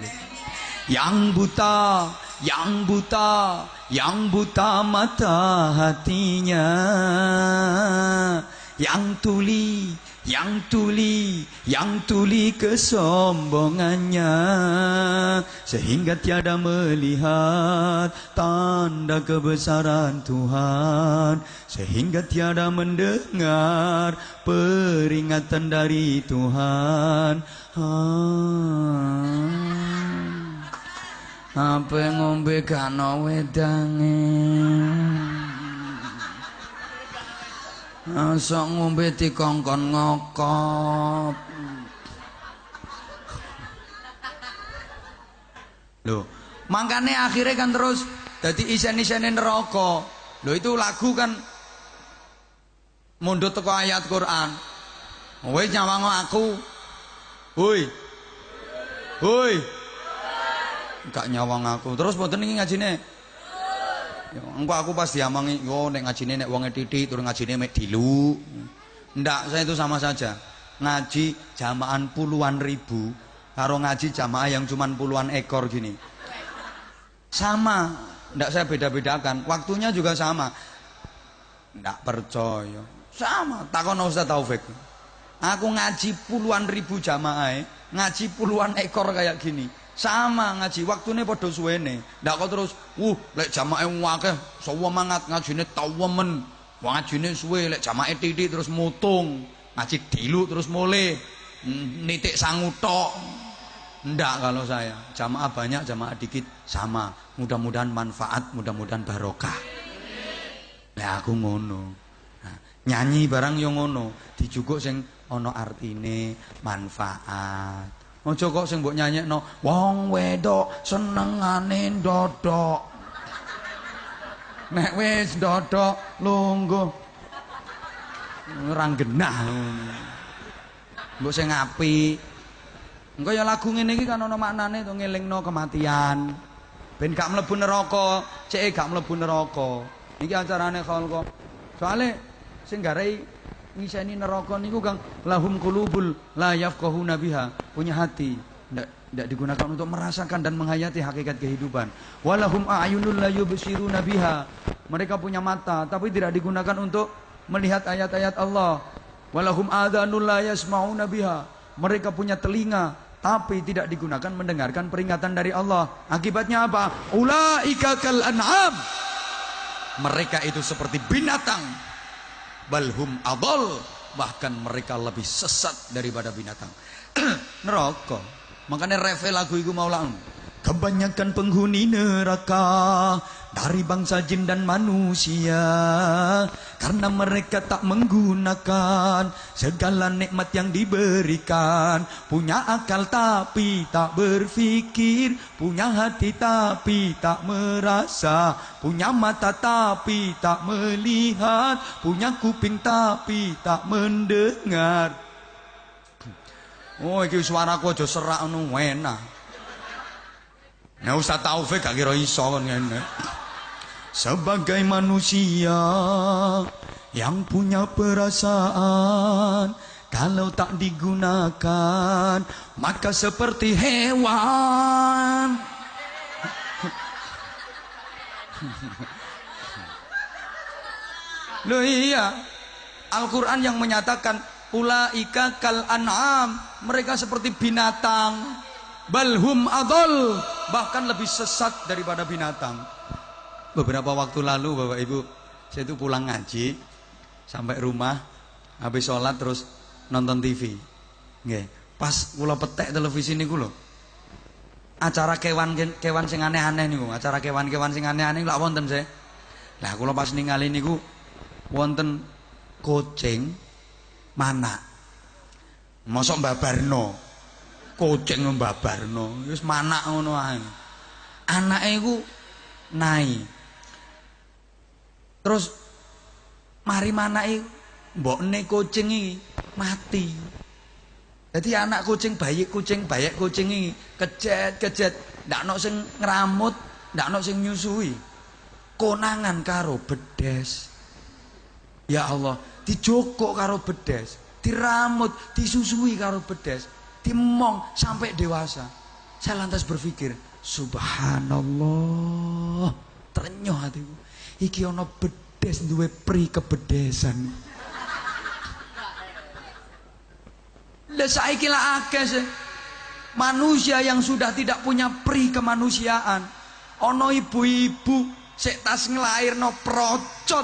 Yang buta, yang buta, yang buta mata hatinya, yang tuli, yang tuli kesombongannya, sehingga tiada melihat tanda kebesaran Tuhan, sehingga tiada mendengar peringatan dari Tuhan. Apa ngombe kano wedange, sok ngombe dikongkon ngokop. Loh, makanya akhirnya kan terus jadi isen-isene neraka. Loh, itu lagu kan mundut teko ayat Quran. Woi nyawang aku. Woi. Gak nyawang aku. Terus mboten iki ngajine. Engko aku pas diamangi, yo nek ngajine nek wonge titik turun ngajine mek dilu. Ndak, saya itu sama saja. Ngaji jamaah puluhan ribu karo ngaji jamaah yang cuman puluhan ekor gini. Sama, ndak saya beda-bedakan. Waktunya juga sama. Ndak percaya. Sama, takon Ustaz Taufik. Aku ngaji puluhan ribu jamaah, ngaji puluhan ekor kayak gini. Sama ngaji waktune padha suwene. Ndak kok terus, lek jamaah akeh, sawo mangat ngajine tawemen. Ngajine suwe, lek jamaah titik terus mutung. Ngaji dilu terus mule. Nitik sangu tok. Ndak kalau saya. Jamaah banyak, jamaah dikit sama. Mudah-mudahan manfaat, mudah-mudahan barokah. Lah aku ngono. Nah, nyanyi barang yo ngono, dijuguk sing ana artine, manfaat. Ojo kok sing mbok nyanyekno wong wedok senengane ndodok. Nek wis ndodok lungguh ora genah. Mbok sing apik. Engko ya lagu ngene iki kan ana maknane to ngelingno kematian. Ben gak mlebu neraka, ceke gak mlebu neraka. Iki acarane kholqo. Soale sing garai ngiseni neraka niku Kang lahum qulubul la yafqahuna biha, punya hati tidak digunakan untuk merasakan dan menghayati hakikat kehidupan. Walahum a'yunul la yubsiruna biha, mereka punya mata tapi tidak digunakan untuk melihat ayat-ayat Allah. Walahum adhanul la yasma'una biha, mereka punya telinga tapi tidak digunakan mendengarkan peringatan dari Allah. Akibatnya apa? Ulaika kal an'am, mereka itu seperti binatang. Balhum adol, bahkan mereka lebih sesat daripada binatang. Neraka. Makanya revel lagu iku maulaan. Kebanyakan penghuni neraka dari bangsa jin dan manusia, karena mereka tak menggunakan segala nikmat yang diberikan. Punya akal tapi tak berpikir, punya hati tapi tak merasa, punya mata tapi tak melihat, punya kuping tapi tak mendengar. Oh, iki suaraku aja serak ngono enak. Nah, Ustaz Taufik gak kira iso kon ngene. Sebagai manusia yang punya perasaan, kalau tak digunakan maka seperti hewan. Loh iya, Al-Quran yang menyatakan ulaika kal an'am, mereka seperti binatang. Balhum adol, bahkan lebih sesat daripada binatang. Beberapa waktu lalu Bapak Ibu, saya itu pulang ngaji, sampai rumah, habis sholat terus nonton TV. Nggih, pas kula petek televisi niku lho. Acara kewan sing aneh-aneh niku, acara kewan-kewan sing aneh-aneh lak wonten saya. Lah kula pas ningali niku wonten kucing mana. Mosok mbabarno. Kucing mbabarno, wis manak ngono ae. Anake iku nai. Terus mari manake mbokne kucing iki mati. Jadi anak kucing, bayi kucing, bayek kucing iki kejet, ndak ono sing ngramut, ndak ono sing nyusui. Konangan karo bedes. Ya Allah, dijokok karo bedes, diramut, disusui karo bedes. Dimong sampai dewasa. Saya lantas berpikir, subhanallah, terenyuh hatiku. Iki ono bedes duwe pri kebedesan. Lah saiki lah akeh sih manusia yang sudah tidak punya pri kemanusiaan. Ono ibu-ibu sik tas nglairno procot.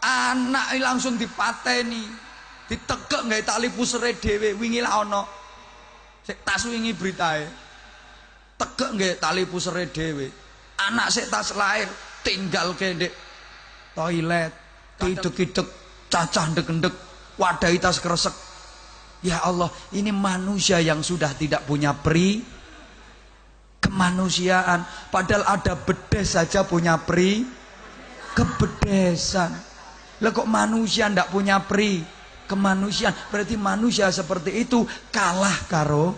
Anak langsung dipateni, ditegek nggawe tali pusere dhewe. Wingi lah ono. Sik tas wingi beritae. Tegek nggawe tali pusere dhewe. Anak sik tas lahir tinggal kendek toilet, idek-idek, cacah ndek-ndek, wadahi tas kresek. Ya Allah, ini manusia yang sudah tidak punya pri kemanusiaan. Padahal ada bedes saja punya pri kebedesan. Lah kok manusia ndak punya pri kemanusiaan? Berarti manusia seperti itu kalah karo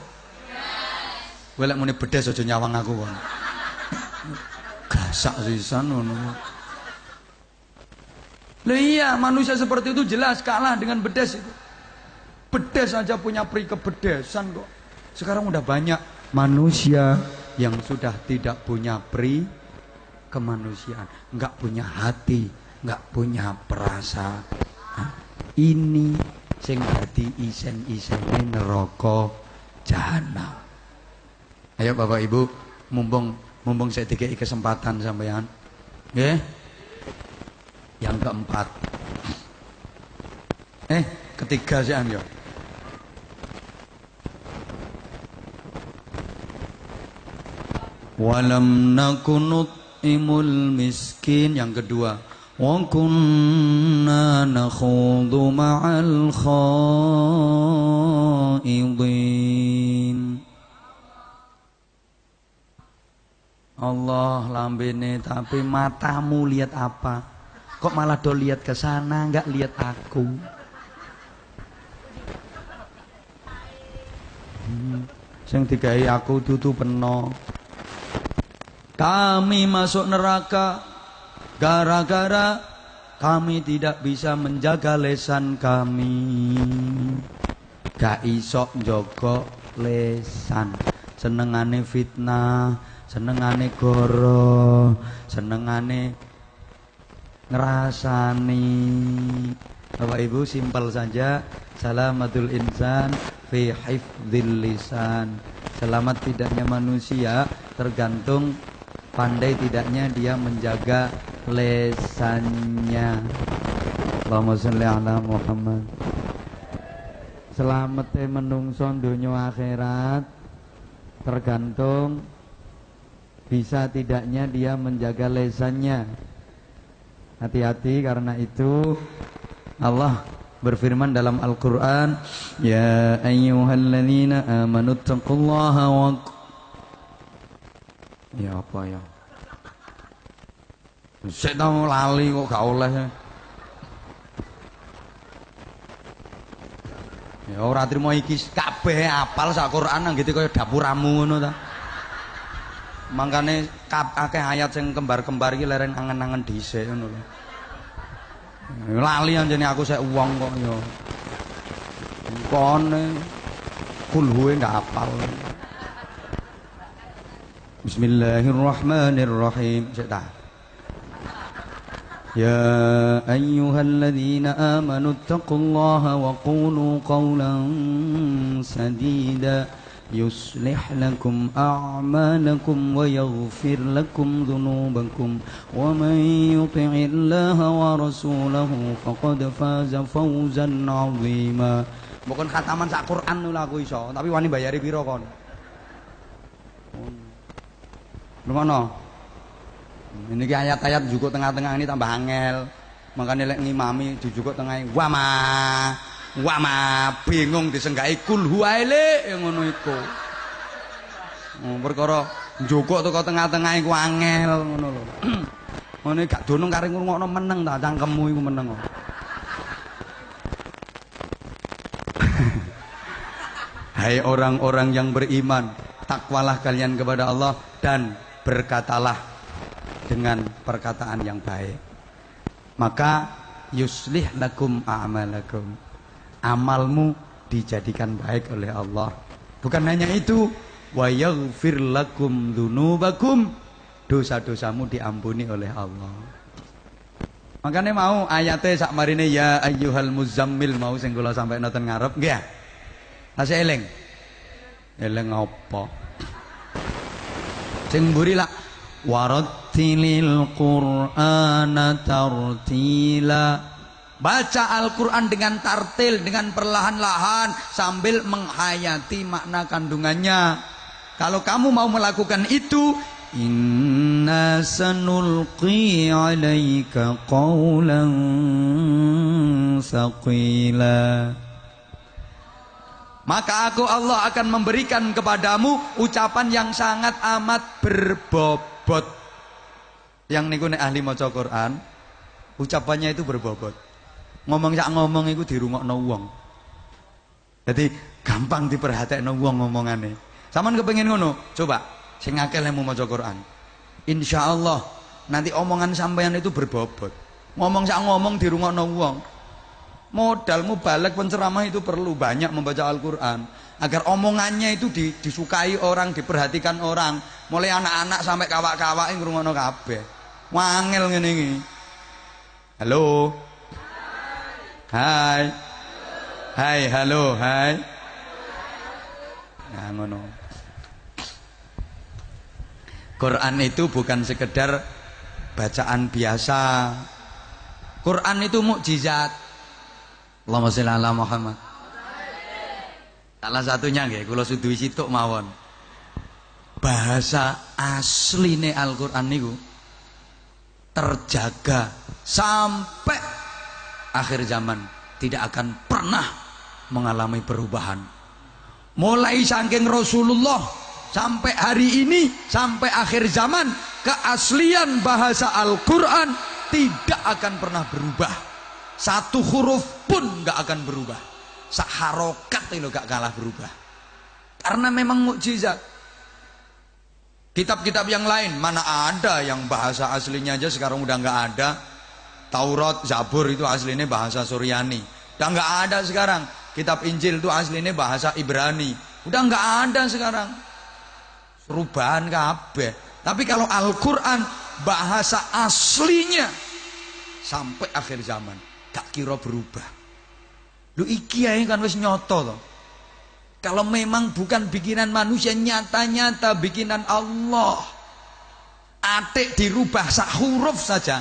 golek muni bedes aja nyawang aku kon. Gasak sisan ngono. Lah iya, manusia seperti itu jelas kalah dengan bedes itu. Bedes saja punya pri kebedesan kok. Sekarang udah banyak manusia yang sudah tidak punya pri kemanusiaan, nggak punya hati, nggak punya perasaan. Ini sing dadi isen-isene neraka jahanam. Ayo Bapak Ibu, mumpung saya dikei kesempatan sampean. Nggih. Yang keempat. Ketiga sih yo. Walam nakun nut'imul miskin. Yang kedua, wa kunna nakhudu ma'al khaidin. Allah lambene, tapi matamu lihat apa? Kok malah do lihat ke sana, enggak lihat aku? Sing digawe aku dudu peno. Kami masuk neraka gara-gara kami tidak bisa menjaga lesan kami. Gak iso njogo lesan. Senengane fitnah, senengane goro, senengane ngerasani. Bapak Ibu, simpel saja. Salamatul insan fi hifdzil lisan. Selamat tidaknya manusia tergantung pandai tidaknya dia menjaga lesannya. Allahumma sholli ala Muhammad. Selamete menungso donya akhirat tergantung bisa tidaknya dia menjaga lesannya. Hati-hati, karena itu Allah berfirman dalam Al-Quran, ya ayyuhalladzina amanu taqullaha wa ya apa ya? Saya tahu lali kok gak oleh. Ya ora trimo iki kabeh apal sak Quran nang gitu kaya dapuramu ngono ta. Mangkane akeh ayat sing kembar-kembar iki lereng angen-angen dhisik ngono lho. Lali anjene aku sek wong kok ya. Kone kulhuwe ndak apal. Bismillahirrahmanirrahim. Ya ayyuhalladzina amanu taqullaha wa qulu qawlan sadida yuslih lakum a'malakum wa yaghfir lakum dhunubakum wa man yuti'illaha wa rasulahu faqad faza fawzan 'azima. Bukan khataman sak Quran lho aku iso, tapi wani bayari piro kon? Ngono. Ini ayat-ayat jukuk tengah-tengah ini tambah angel. Makanya lek ngimami dijukuk tengah wama bingung disenggai kul huwaile yang ngono iku. Perkara njukuk teko tengah-tengah iku angel ngono lho. Ngene gak dunung kare ngrungokno meneng ta cangkemmu iku meneng kok. Hai orang-orang yang beriman, takwalah kalian kepada Allah dan berkatalah dengan perkataan yang baik. Maka yuslih lakum a'malakum. Amalmu dijadikan baik oleh Allah. Bukan hanya itu, wa yaghfir lakum dzunubakum. Dosa-dosamu diampuni oleh Allah. Makanya mau ayatnya sak marine ya ayyuhal muzammil mau sing kula sampai nonton ngarep nggih. Tasih eling. Eling apa? Sing mburi lak warattilil Qur'ana tartila. Baca Al-Quran dengan tartil, dengan perlahan-lahan sambil menghayati makna kandungannya. Kalau kamu mau melakukan itu, inna sanulqi alaika qawlan thaqila, maka aku Allah akan memberikan kepadamu ucapan yang sangat amat berbobot. Yang niku nek ahli maca Quran, ucapannya itu berbobot. Ngomong sak ngomong iku dirungokno wong. Jadi gampang diperhatekno wong ngomongane. Saman kepengin ngono? Coba sing akeh lemu maca Quran. Insyaallah nanti omongan sampean itu berbobot. Ngomong sak ngomong dirungokno wong. Modal mubalek penceramah itu perlu banyak membaca Al-Quran agar omongannya itu disukai orang, diperhatikan orang. Mulai anak-anak sampai kawak-kawak yang ngrungokno kabeh. Wangel ngene iki. Halo. Hai. Hai, halo, hai. Nah, ngono. Quran itu bukan sekedar bacaan biasa. Quran itu mukjizat. Allahumma sholli ala Muhammad. Salah satunya nggih kula suduhi situk mawon. Bahasa asline Al-Qur'an niku terjaga sampai akhir zaman, tidak akan pernah mengalami perubahan. Mulai saking Rasulullah sampai hari ini, sampai akhir zaman, keaslian bahasa Al-Quran tidak akan pernah berubah. Satu huruf pun gak akan berubah. Sak harokat itu gak kalah berubah. Karena memang mukjizat. Kitab-kitab yang lain mana ada yang bahasa aslinya aja sekarang udah gak ada. Taurat, Zabur itu aslinya bahasa Suryani. Udah nggak ada sekarang. Kitab Injil itu aslinya bahasa Ibrani. Udah nggak ada sekarang. Perubahan kabeh. Tapi kalau Al-Quran bahasa aslinya sampai akhir zaman gak kira berubah. Lu iki ae kan wis nyoto toh. Kalau memang bukan bikinan manusia, nyata-nyata bikinan Allah. Atik dirubah sak huruf saja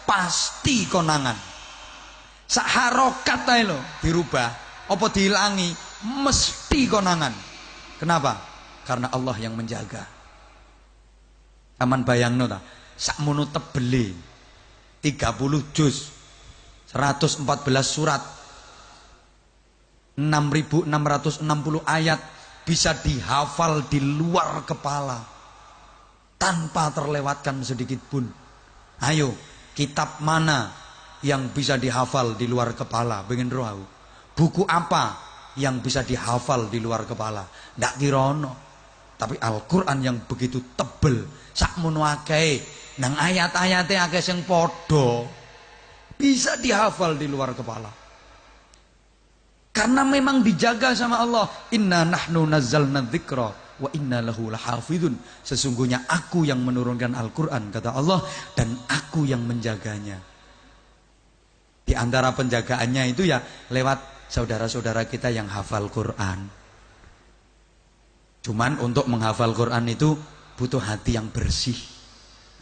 pasti konangan. Sak harokat ae lho dirubah apa dihilangi mesti konangan. Kenapa? Karena Allah yang menjaga. Aman bayangno ta, sakmono tebele 30 juz 114 surat 6.660 ayat bisa dihafal di luar kepala tanpa terlewatkan sedikit pun. Ayo, kitab mana yang bisa dihafal di luar kepala? Pengen roh. Buku apa yang bisa dihafal di luar kepala? Ndak kirono. Tapi Al-Quran yang begitu tebel, sakmono akeh, nang ayat-ayatnya akeh sing podo, bisa dihafal di luar kepala. Karena memang dijaga sama Allah. Inna nahnu nazzalna dzikra wa inna lahu lahafidun. Sesungguhnya aku yang menurunkan Al-Quran, kata Allah, dan aku yang menjaganya. Di antara penjagaannya itu ya lewat saudara-saudara kita yang hafal Quran. Cuman untuk menghafal Quran itu butuh hati yang bersih.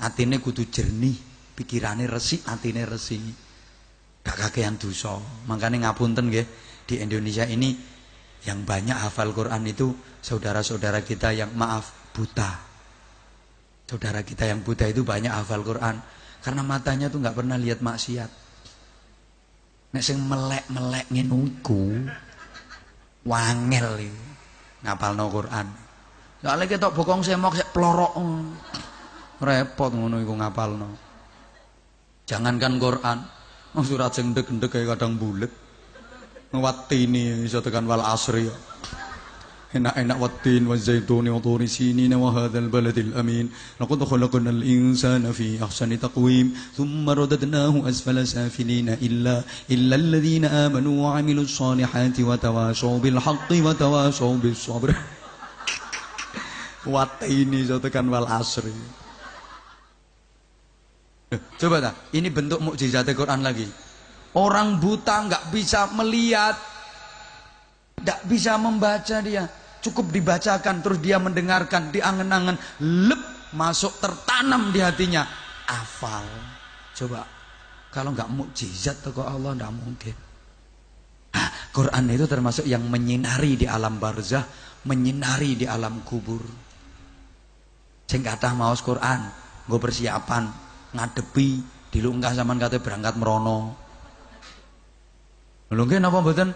Hatine kudu jernih, pikirane resik, hatine resik. Gak kakean dosa. Makanya ngapunten nggih, di Indonesia ini yang banyak hafal Quran itu saudara-saudara kita yang maaf buta. Saudara kita yang buta itu banyak hafal Quran karena matanya tuh nggak pernah lihat maksiat. Nek sing melek-melek ngene iku wangel iki ngapalno Quran. Soale ketok bokong semok sik plorok. Repot ngono iku ngapalno. Jangankan Quran, surat sing ndek-ndek kayak kadang bulet. Watini iso tekan wal asri. Enak-enak watin wa zaituni wa turi sinin wa hadzal baladil amin. Laqad khalaqnal insana fi ahsani taqwim thumma radadnahu asfala safilina illa alladhina amanu wa 'amilus solihati wa tawashaw bil haqqi wa tawashaw bis sabr. Watini iso tekan wal asri. Coba dah, ini bentuk mukjizat Al-Quran lagi. Orang buta nggak bisa melihat, Tidak bisa membaca dia. Cukup dibacakan terus dia mendengarkan, diangen-angen, lep masuk tertanam di hatinya. Hafal. Coba kalau nggak mukjizat kok Allah nggak mungkin. Nah, Quran itu termasuk yang menyinari di alam barzah, menyinari di alam kubur. Sing kathah maos Quran, nggo persiapan ngadepi dilungkah sampean kate berangkat merono. Lho nggih napa mboten?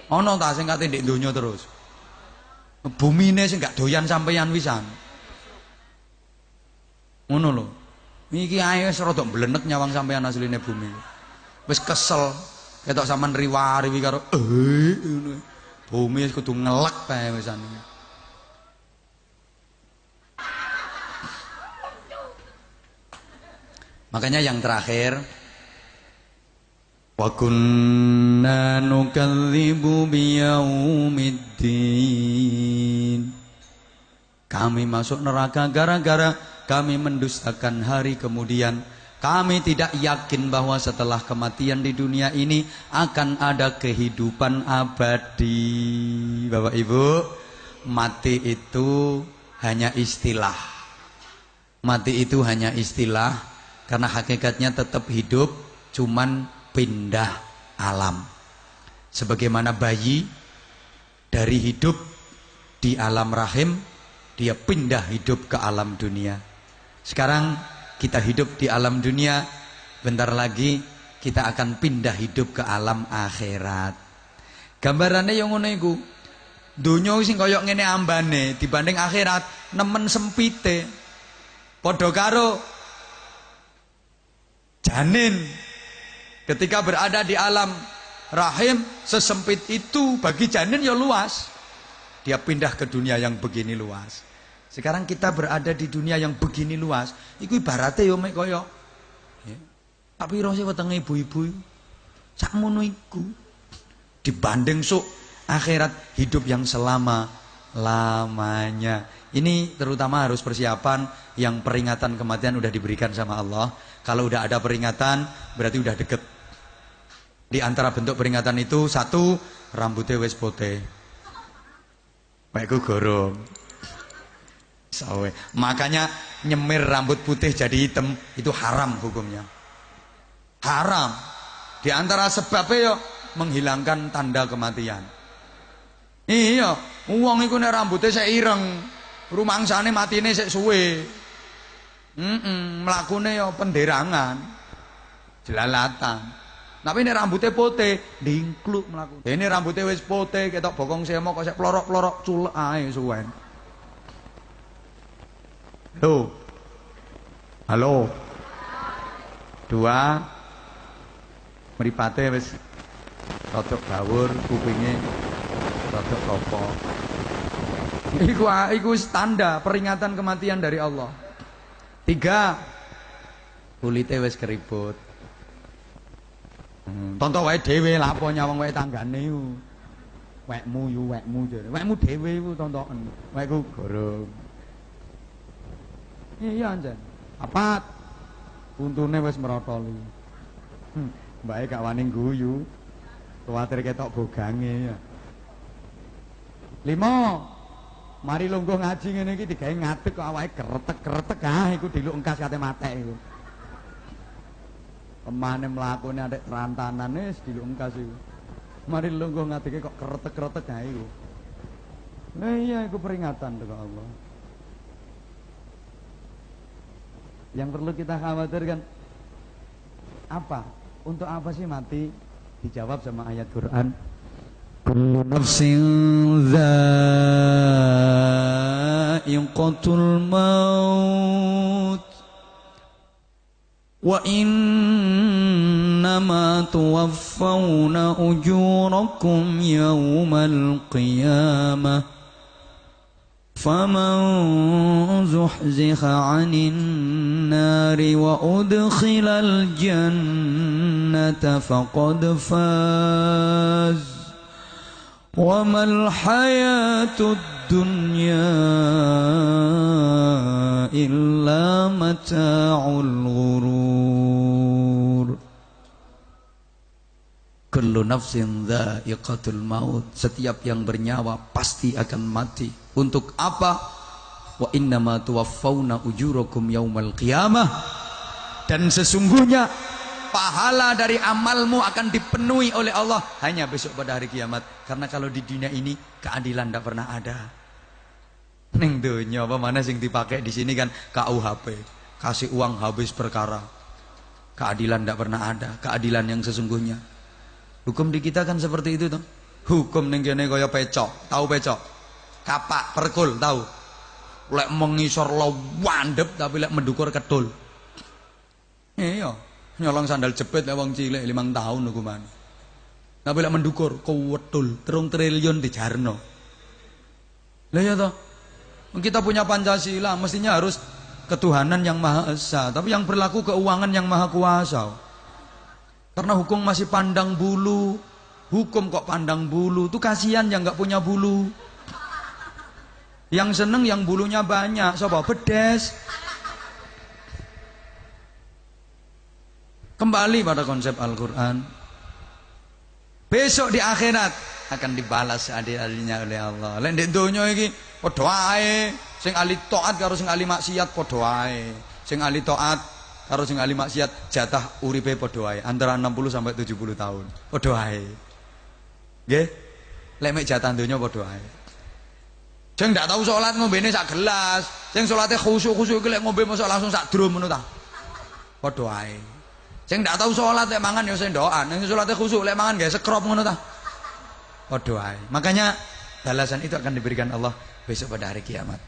Ana ta sing kate ndek donya terus. Bumine sing gak doyan sampeyan wisan. Ngono lho. Iki ae wis rada mblenet nyawang sampeyan asline bumi. Wis kesel ketok sampean riwa-riwi karo ngono. Bumi wis kudu ngelek kae wisan. Makanya yang terakhir, wa kunna nukadzibu biyaumiddin. Kami masuk neraka gara-gara kami mendustakan hari kemudian. Kami tidak yakin bahwa setelah kematian di dunia ini akan ada kehidupan abadi. Bapak Ibu, mati itu hanya istilah. Mati itu hanya istilah. Karena hakikatnya tetap hidup, cuman pindah alam. Sebagaimana bayi dari hidup di alam rahim, dia pindah hidup ke alam dunia. Sekarang kita hidup di alam dunia, bentar lagi kita akan pindah hidup ke alam akhirat. Gambarannya yang ngono iku. Dunya sing kaya ngene ambane dibanding akhirat nemen sempite. Padha karo janin ketika berada di alam rahim, sesempit itu bagi janin ya luas. Dia pindah ke dunia yang begini luas. Sekarang kita berada di dunia yang begini luas. Iku ibaratnya ya mek kaya tapi rose wetenge ibu-ibu sakmono iku. Dibanding sok akhirat hidup yang selama-lamanya. Ini terutama harus persiapan yang peringatan kematian udah diberikan sama Allah. Kalau udah ada peringatan berarti udah deket. Di antara bentuk peringatan itu, satu, rambutnya wis putih. Wekku gorong. Sawe. Makanya nyemir rambut putih jadi hitam itu haram hukumnya. Haram. Di antara sebabnya yo menghilangkan tanda kematian. Iya, wong iku nek rambutnya sik ireng, rumangsane matine sik suwe. Mlakune ya penderangan, jelalatan. Tapi ini rambutnya putih, dingkluk mlaku. Ini rambutnya wis putih, ketok bokong semok kok sik plorok-plorok culek ae suwen. Halo. Dua. Mripate wis rodok gawur, kupinge rodok topo. Iku tanda peringatan kematian dari Allah. Tiga, kulite wis keriput. Tonton wae dhewe lapo nyawang wae tanggane iku. Wekmu jare. Wekmu dhewe iku tontoken. Wekku gorong. Iya anjen. Papat. Untune wis merotoli. Mbake gak wani guyu. Kuwatir ketok bogange ya. 5. Mari lungguh ngaji ngene iki digawe ngadeg kok awake kretek-kretek iku diluk engkas kate matek iku. Kemane mlakune adek rantanan wis diluk engkas iku. Mari lungguh ngadege kok kretek-kretek iku. Lah iya iku peringatan dari Allah. Yang perlu kita khawatirkan apa? Untuk apa sih mati? Dijawab sama ayat Quran. Kullu nafsin dha'iqatul maut wa innama tuwaffawna ujurakum yawmal qiyamah faman zuhziha 'anil nari wa udkhilal jannata faqad faz وَمَا الْحَيَاةُ الدُّنْيَا إِلَّا مَتَاعُ الْغُرُورِ. Kullu nafsin dha'iqatul maut. Setiap yang bernyawa pasti akan mati. Untuk apa? Wa innama tuwaffawna ujurakum yaumal qiyamah. Dan sesungguhnya pahala dari amalmu akan dipenuhi oleh Allah hanya besok pada hari kiamat. Karena kalau di dunia ini keadilan tidak pernah ada. Ning donya apa mana sing dipakai di sini kan KUHP, kasih uang habis perkara. Keadilan tidak pernah ada, keadilan yang sesungguhnya. Hukum di kita kan seperti itu toh. Hukum ning kene kaya pecok, tahu pecok? Kapak perkul, tahu? Lek mengisor lawandep tapi lek mendukur kedul. Iya, nyolong sandal jepit lek wong cilik 5 tahun hukuman. Tapi lek mendukur kuwetul 3 triliun dijarno. Lah ya toh. Kita punya Pancasila, mestinya harus ketuhanan yang Maha Esa, tapi yang berlaku keuangan yang Maha Kuasa. Karena hukum masih pandang bulu. Hukum kok pandang bulu, itu kasihan yang nggak punya bulu. Yang seneng yang bulunya banyak, coba bedes. Kembali pada konsep Al-Quran. Besok di akhirat akan dibalas seadil-adilnya oleh Allah. Lek ndek donya iki padha ae, sing ahli taat karo sing ahli maksiat padha ae. Sing ahli taat karo sing ahli maksiat jatah uripe padha ae, antara 60 sampai 70 tahun. Padha ae. Nggih? Lek mek jatah donya padha ae. Sing ndak tahu salat ngombene sak gelas, sing salate khusyuk-khusyuk iki lek ngombe mosok langsung sak drum ngono ta. Padha ae. Sing ndak tahu salat lek mangan ya sendokan, sing salate khusyuk lek mangan gawe sekrop ngono ta. Padha ae. Makanya balasan itu akan diberikan Allah besok pada hari kiamat.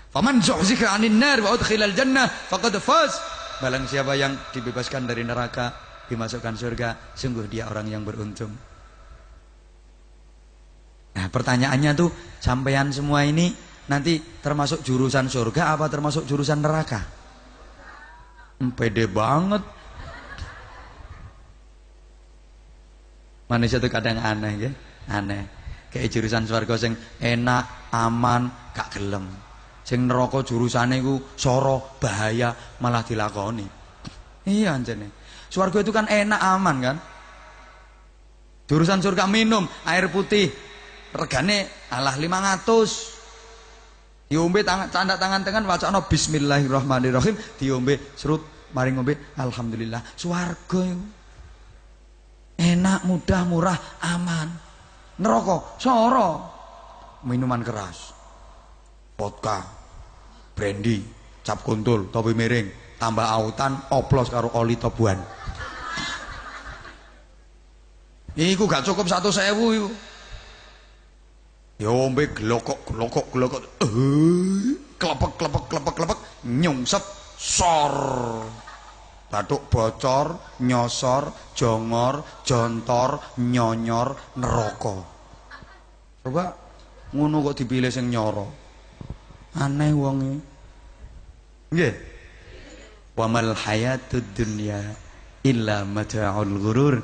Faman zuhzika 'anil nar wa udkhilal jannah faqad faz. Barang siapa yang dibebaskan dari neraka, dimasukkan surga, sungguh dia orang yang beruntung. Nah, pertanyaannya tuh, sampean semua ini nanti termasuk jurusan surga apa termasuk jurusan neraka? Pede banget. Manusia itu kadang aneh ya, aneh. Kayak jurusan swarga sing enak, aman, gak gelem. Sing neraka jurusane iku soro, bahaya, malah dilakoni. Iya anjene. Swarga itu kan enak, aman kan? Jurusan surga minum air putih, regane alah 500. Diombe tanda tangan wacana bismillahirrahmanirrahim, diombe serut, mari ngombe alhamdulillah. Swarga iku enak, mudah, murah, aman. Neraka soro, minuman keras, vodka, brandy, cap kuntul, topi miring, tambah autan, oplos karo oli tobuan. Iku gak cukup 100.000 iku. Ya ombe glokok, klepek, nyungsep, sor. Batuk bocor, nyosor, jongor, jontor, nyonyor, neraka. Coba ngono kok dipilih sing nyoro. Aneh wonge. Nggih. Wa mal hayatud dunya illa mata'ul ghurur.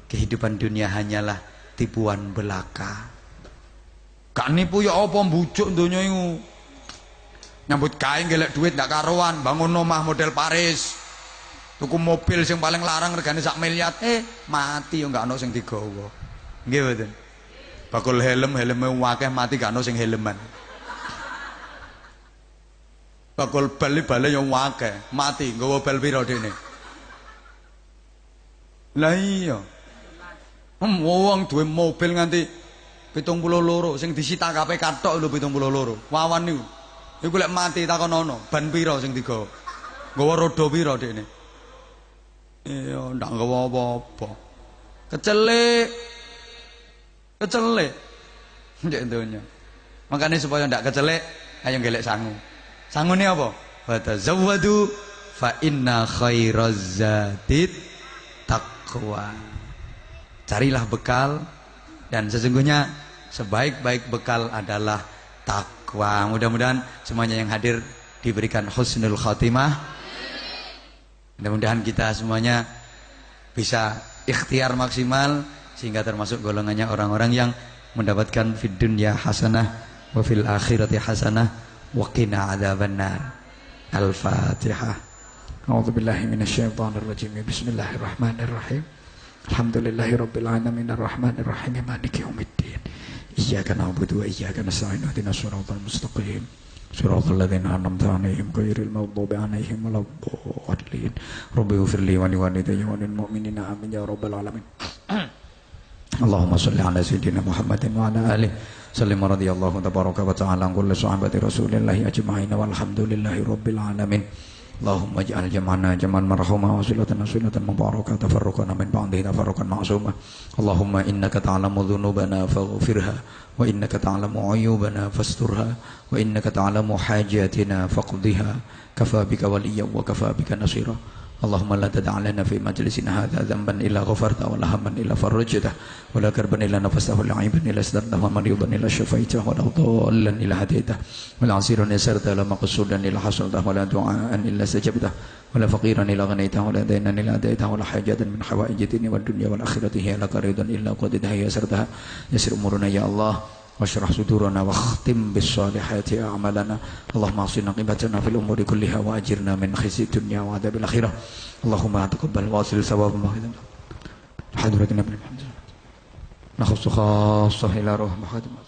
Kehidupan dunia hanyalah tipuan belaka. Gak nipu ya apa mbujuk donya iku. Nyambut gawe golek duit ndak karuan, bangun omah model Paris. Tuku mobil sing paling larang regane sak miliar, mati yo gak ono sing digawa. Nggih mboten? Bakul helme akeh mati gak ono sing helman. Bakul bal yo akeh, mati nggawa bal pira dene. Lah iya. Wong duwe mobil nganti 72 sing disita KPK tok lho 72. Wawan niku. Iku lek mati takonono, ban pira sing digawa? Nggawa roda pira dekne? Iya, ndak nggawa apa-apa. Kecelik. Ndek donya. Makanya supaya ndak kecelik, ayo golek sangu. Sangune apa? Wa tazawwadu fa inna khairaz zadid taqwa. Carilah bekal dan sesungguhnya sebaik-baik bekal adalah takwa. Mudah-mudahan semuanya yang hadir diberikan husnul khatimah. Mudah-mudahan kita semuanya bisa ikhtiar maksimal sehingga termasuk golongannya orang-orang yang mendapatkan fid dunya hasanah wa fil akhirati hasanah wa qina adzabannar. Al-Fatihah. A'udzubillahi minasyaitonir rajim. Bismillahirrahmanirrahim. Alhamdulillahirabbil alamin arrahmanir rahim maliki yaumiddin. Iyyaka na'budu wa iyyaka nasta'in ihdinas siratal mustaqim. Siratal ladzina an'amta 'alaihim ghairil maghdubi 'alaihim waladdallin. Rabbi ighfirli wa liwalidayya wa lil mu'minina amin ya rabbal alamin. Allahumma shalli ala sayyidina Muhammadin wa ala alihi sallim radhiyallahu tabaraka wa ta'ala an kulli sahabati rasulillahi ajma'in walhamdulillahi rabbil alamin. Allahumma ij'al jam'ana jam'an marhuma wa silatan silatan mubarakah tafarruqana min ba'dihi tafarruqan ma'suma. Allahumma innaka ta'lamu dhunubana faghfirha wa innaka ta'lamu 'uyubana fasturha wa innaka ta'lamu hajatina faqdiha kafa bika waliyyan wa kafa bika nasira. Allahumma la tada' lana fi majlisina hadha dhanban illa ghafarta wa la hamman illa farajta wa la karban illa nafastahu wa la 'aiban illa sadarta wa maridan illa shafaita wa la dhallan illa hadaita wa la 'asiran yasarta la maqsudan illa hasalta wa la du'aan illa sajabta wa la faqiran illa ghanaita wa la daynan illa adaita wa la hajatan min hawaijid dunya wad dunya wal akhirati hiya laka ridan illa qaddaha yasarta yasir umuruna ya Allah washrah sudurana wa khtim bis salihati a'malana. Allahumma asina qibatana fil umuri kulliha wa ajirna min khizyi dunya wa adzabil akhirah. Allahumma taqabbal wasil sawab ma hadratina bil hamd. Nakhussu khassah ila ruh Muhammad.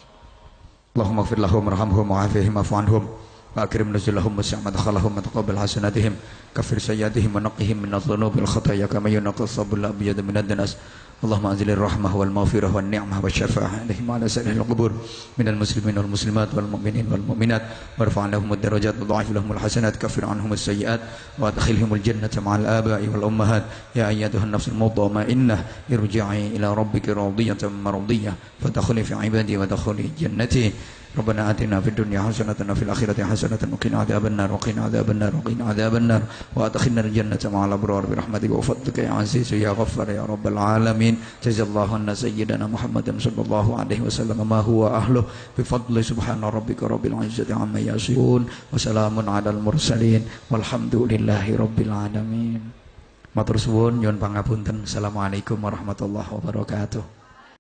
Allahumma ighfir lahum warhamhum wa'afihim wa'fu anhum wa akrim nuzulahum wa sa'ma dakhalahum wa taqabbal hasanatihim kaffir sayyi'atihim wa naqqihim min adh-dhunubi wal khataaya kama yunqqa as-sabul abyad min ad-danas. Allahumma anzilir rahmah wal maghfirah wan ni'mah wasyafa'ah alaihim wa ala sa'iril qubur minal muslimin wal muslimat wal mu'minin wal mu'minat warfa' lahum ad-darajat wa dha'if lahum al-hasanat kaffir anhum as-sayyi'at wa adkhilhum al-jannata ma'al aba'i wal ummahat. Ya ayyatuhan nafsul mutma'innah irji'i ila rabbika radiyatan mardiyah fadkhuli fi 'ibadi wa dkhuli jannati. Rabbana atina fid dunya hasanatan wa fil akhirati hasanatan wa qina adzabannar wa qina adzabannar wa qina adzabannar wa adkhilna al-jannata ma'al abrar bi rahmatika wa fadlika ya aziz ya ghaffar ya rabbal alamin. Jazallahu anna sayyidina Muhammadan sallallahu alaihi wasallam ma huwa ahluh bi fadli subhana rabbika rabbil izzati amma yasifun wa salamun alal mursalin walhamdulillahi rabbil alamin. Matur suwun nyuwun pangapunten. Assalamualaikum warahmatullahi wabarakatuh.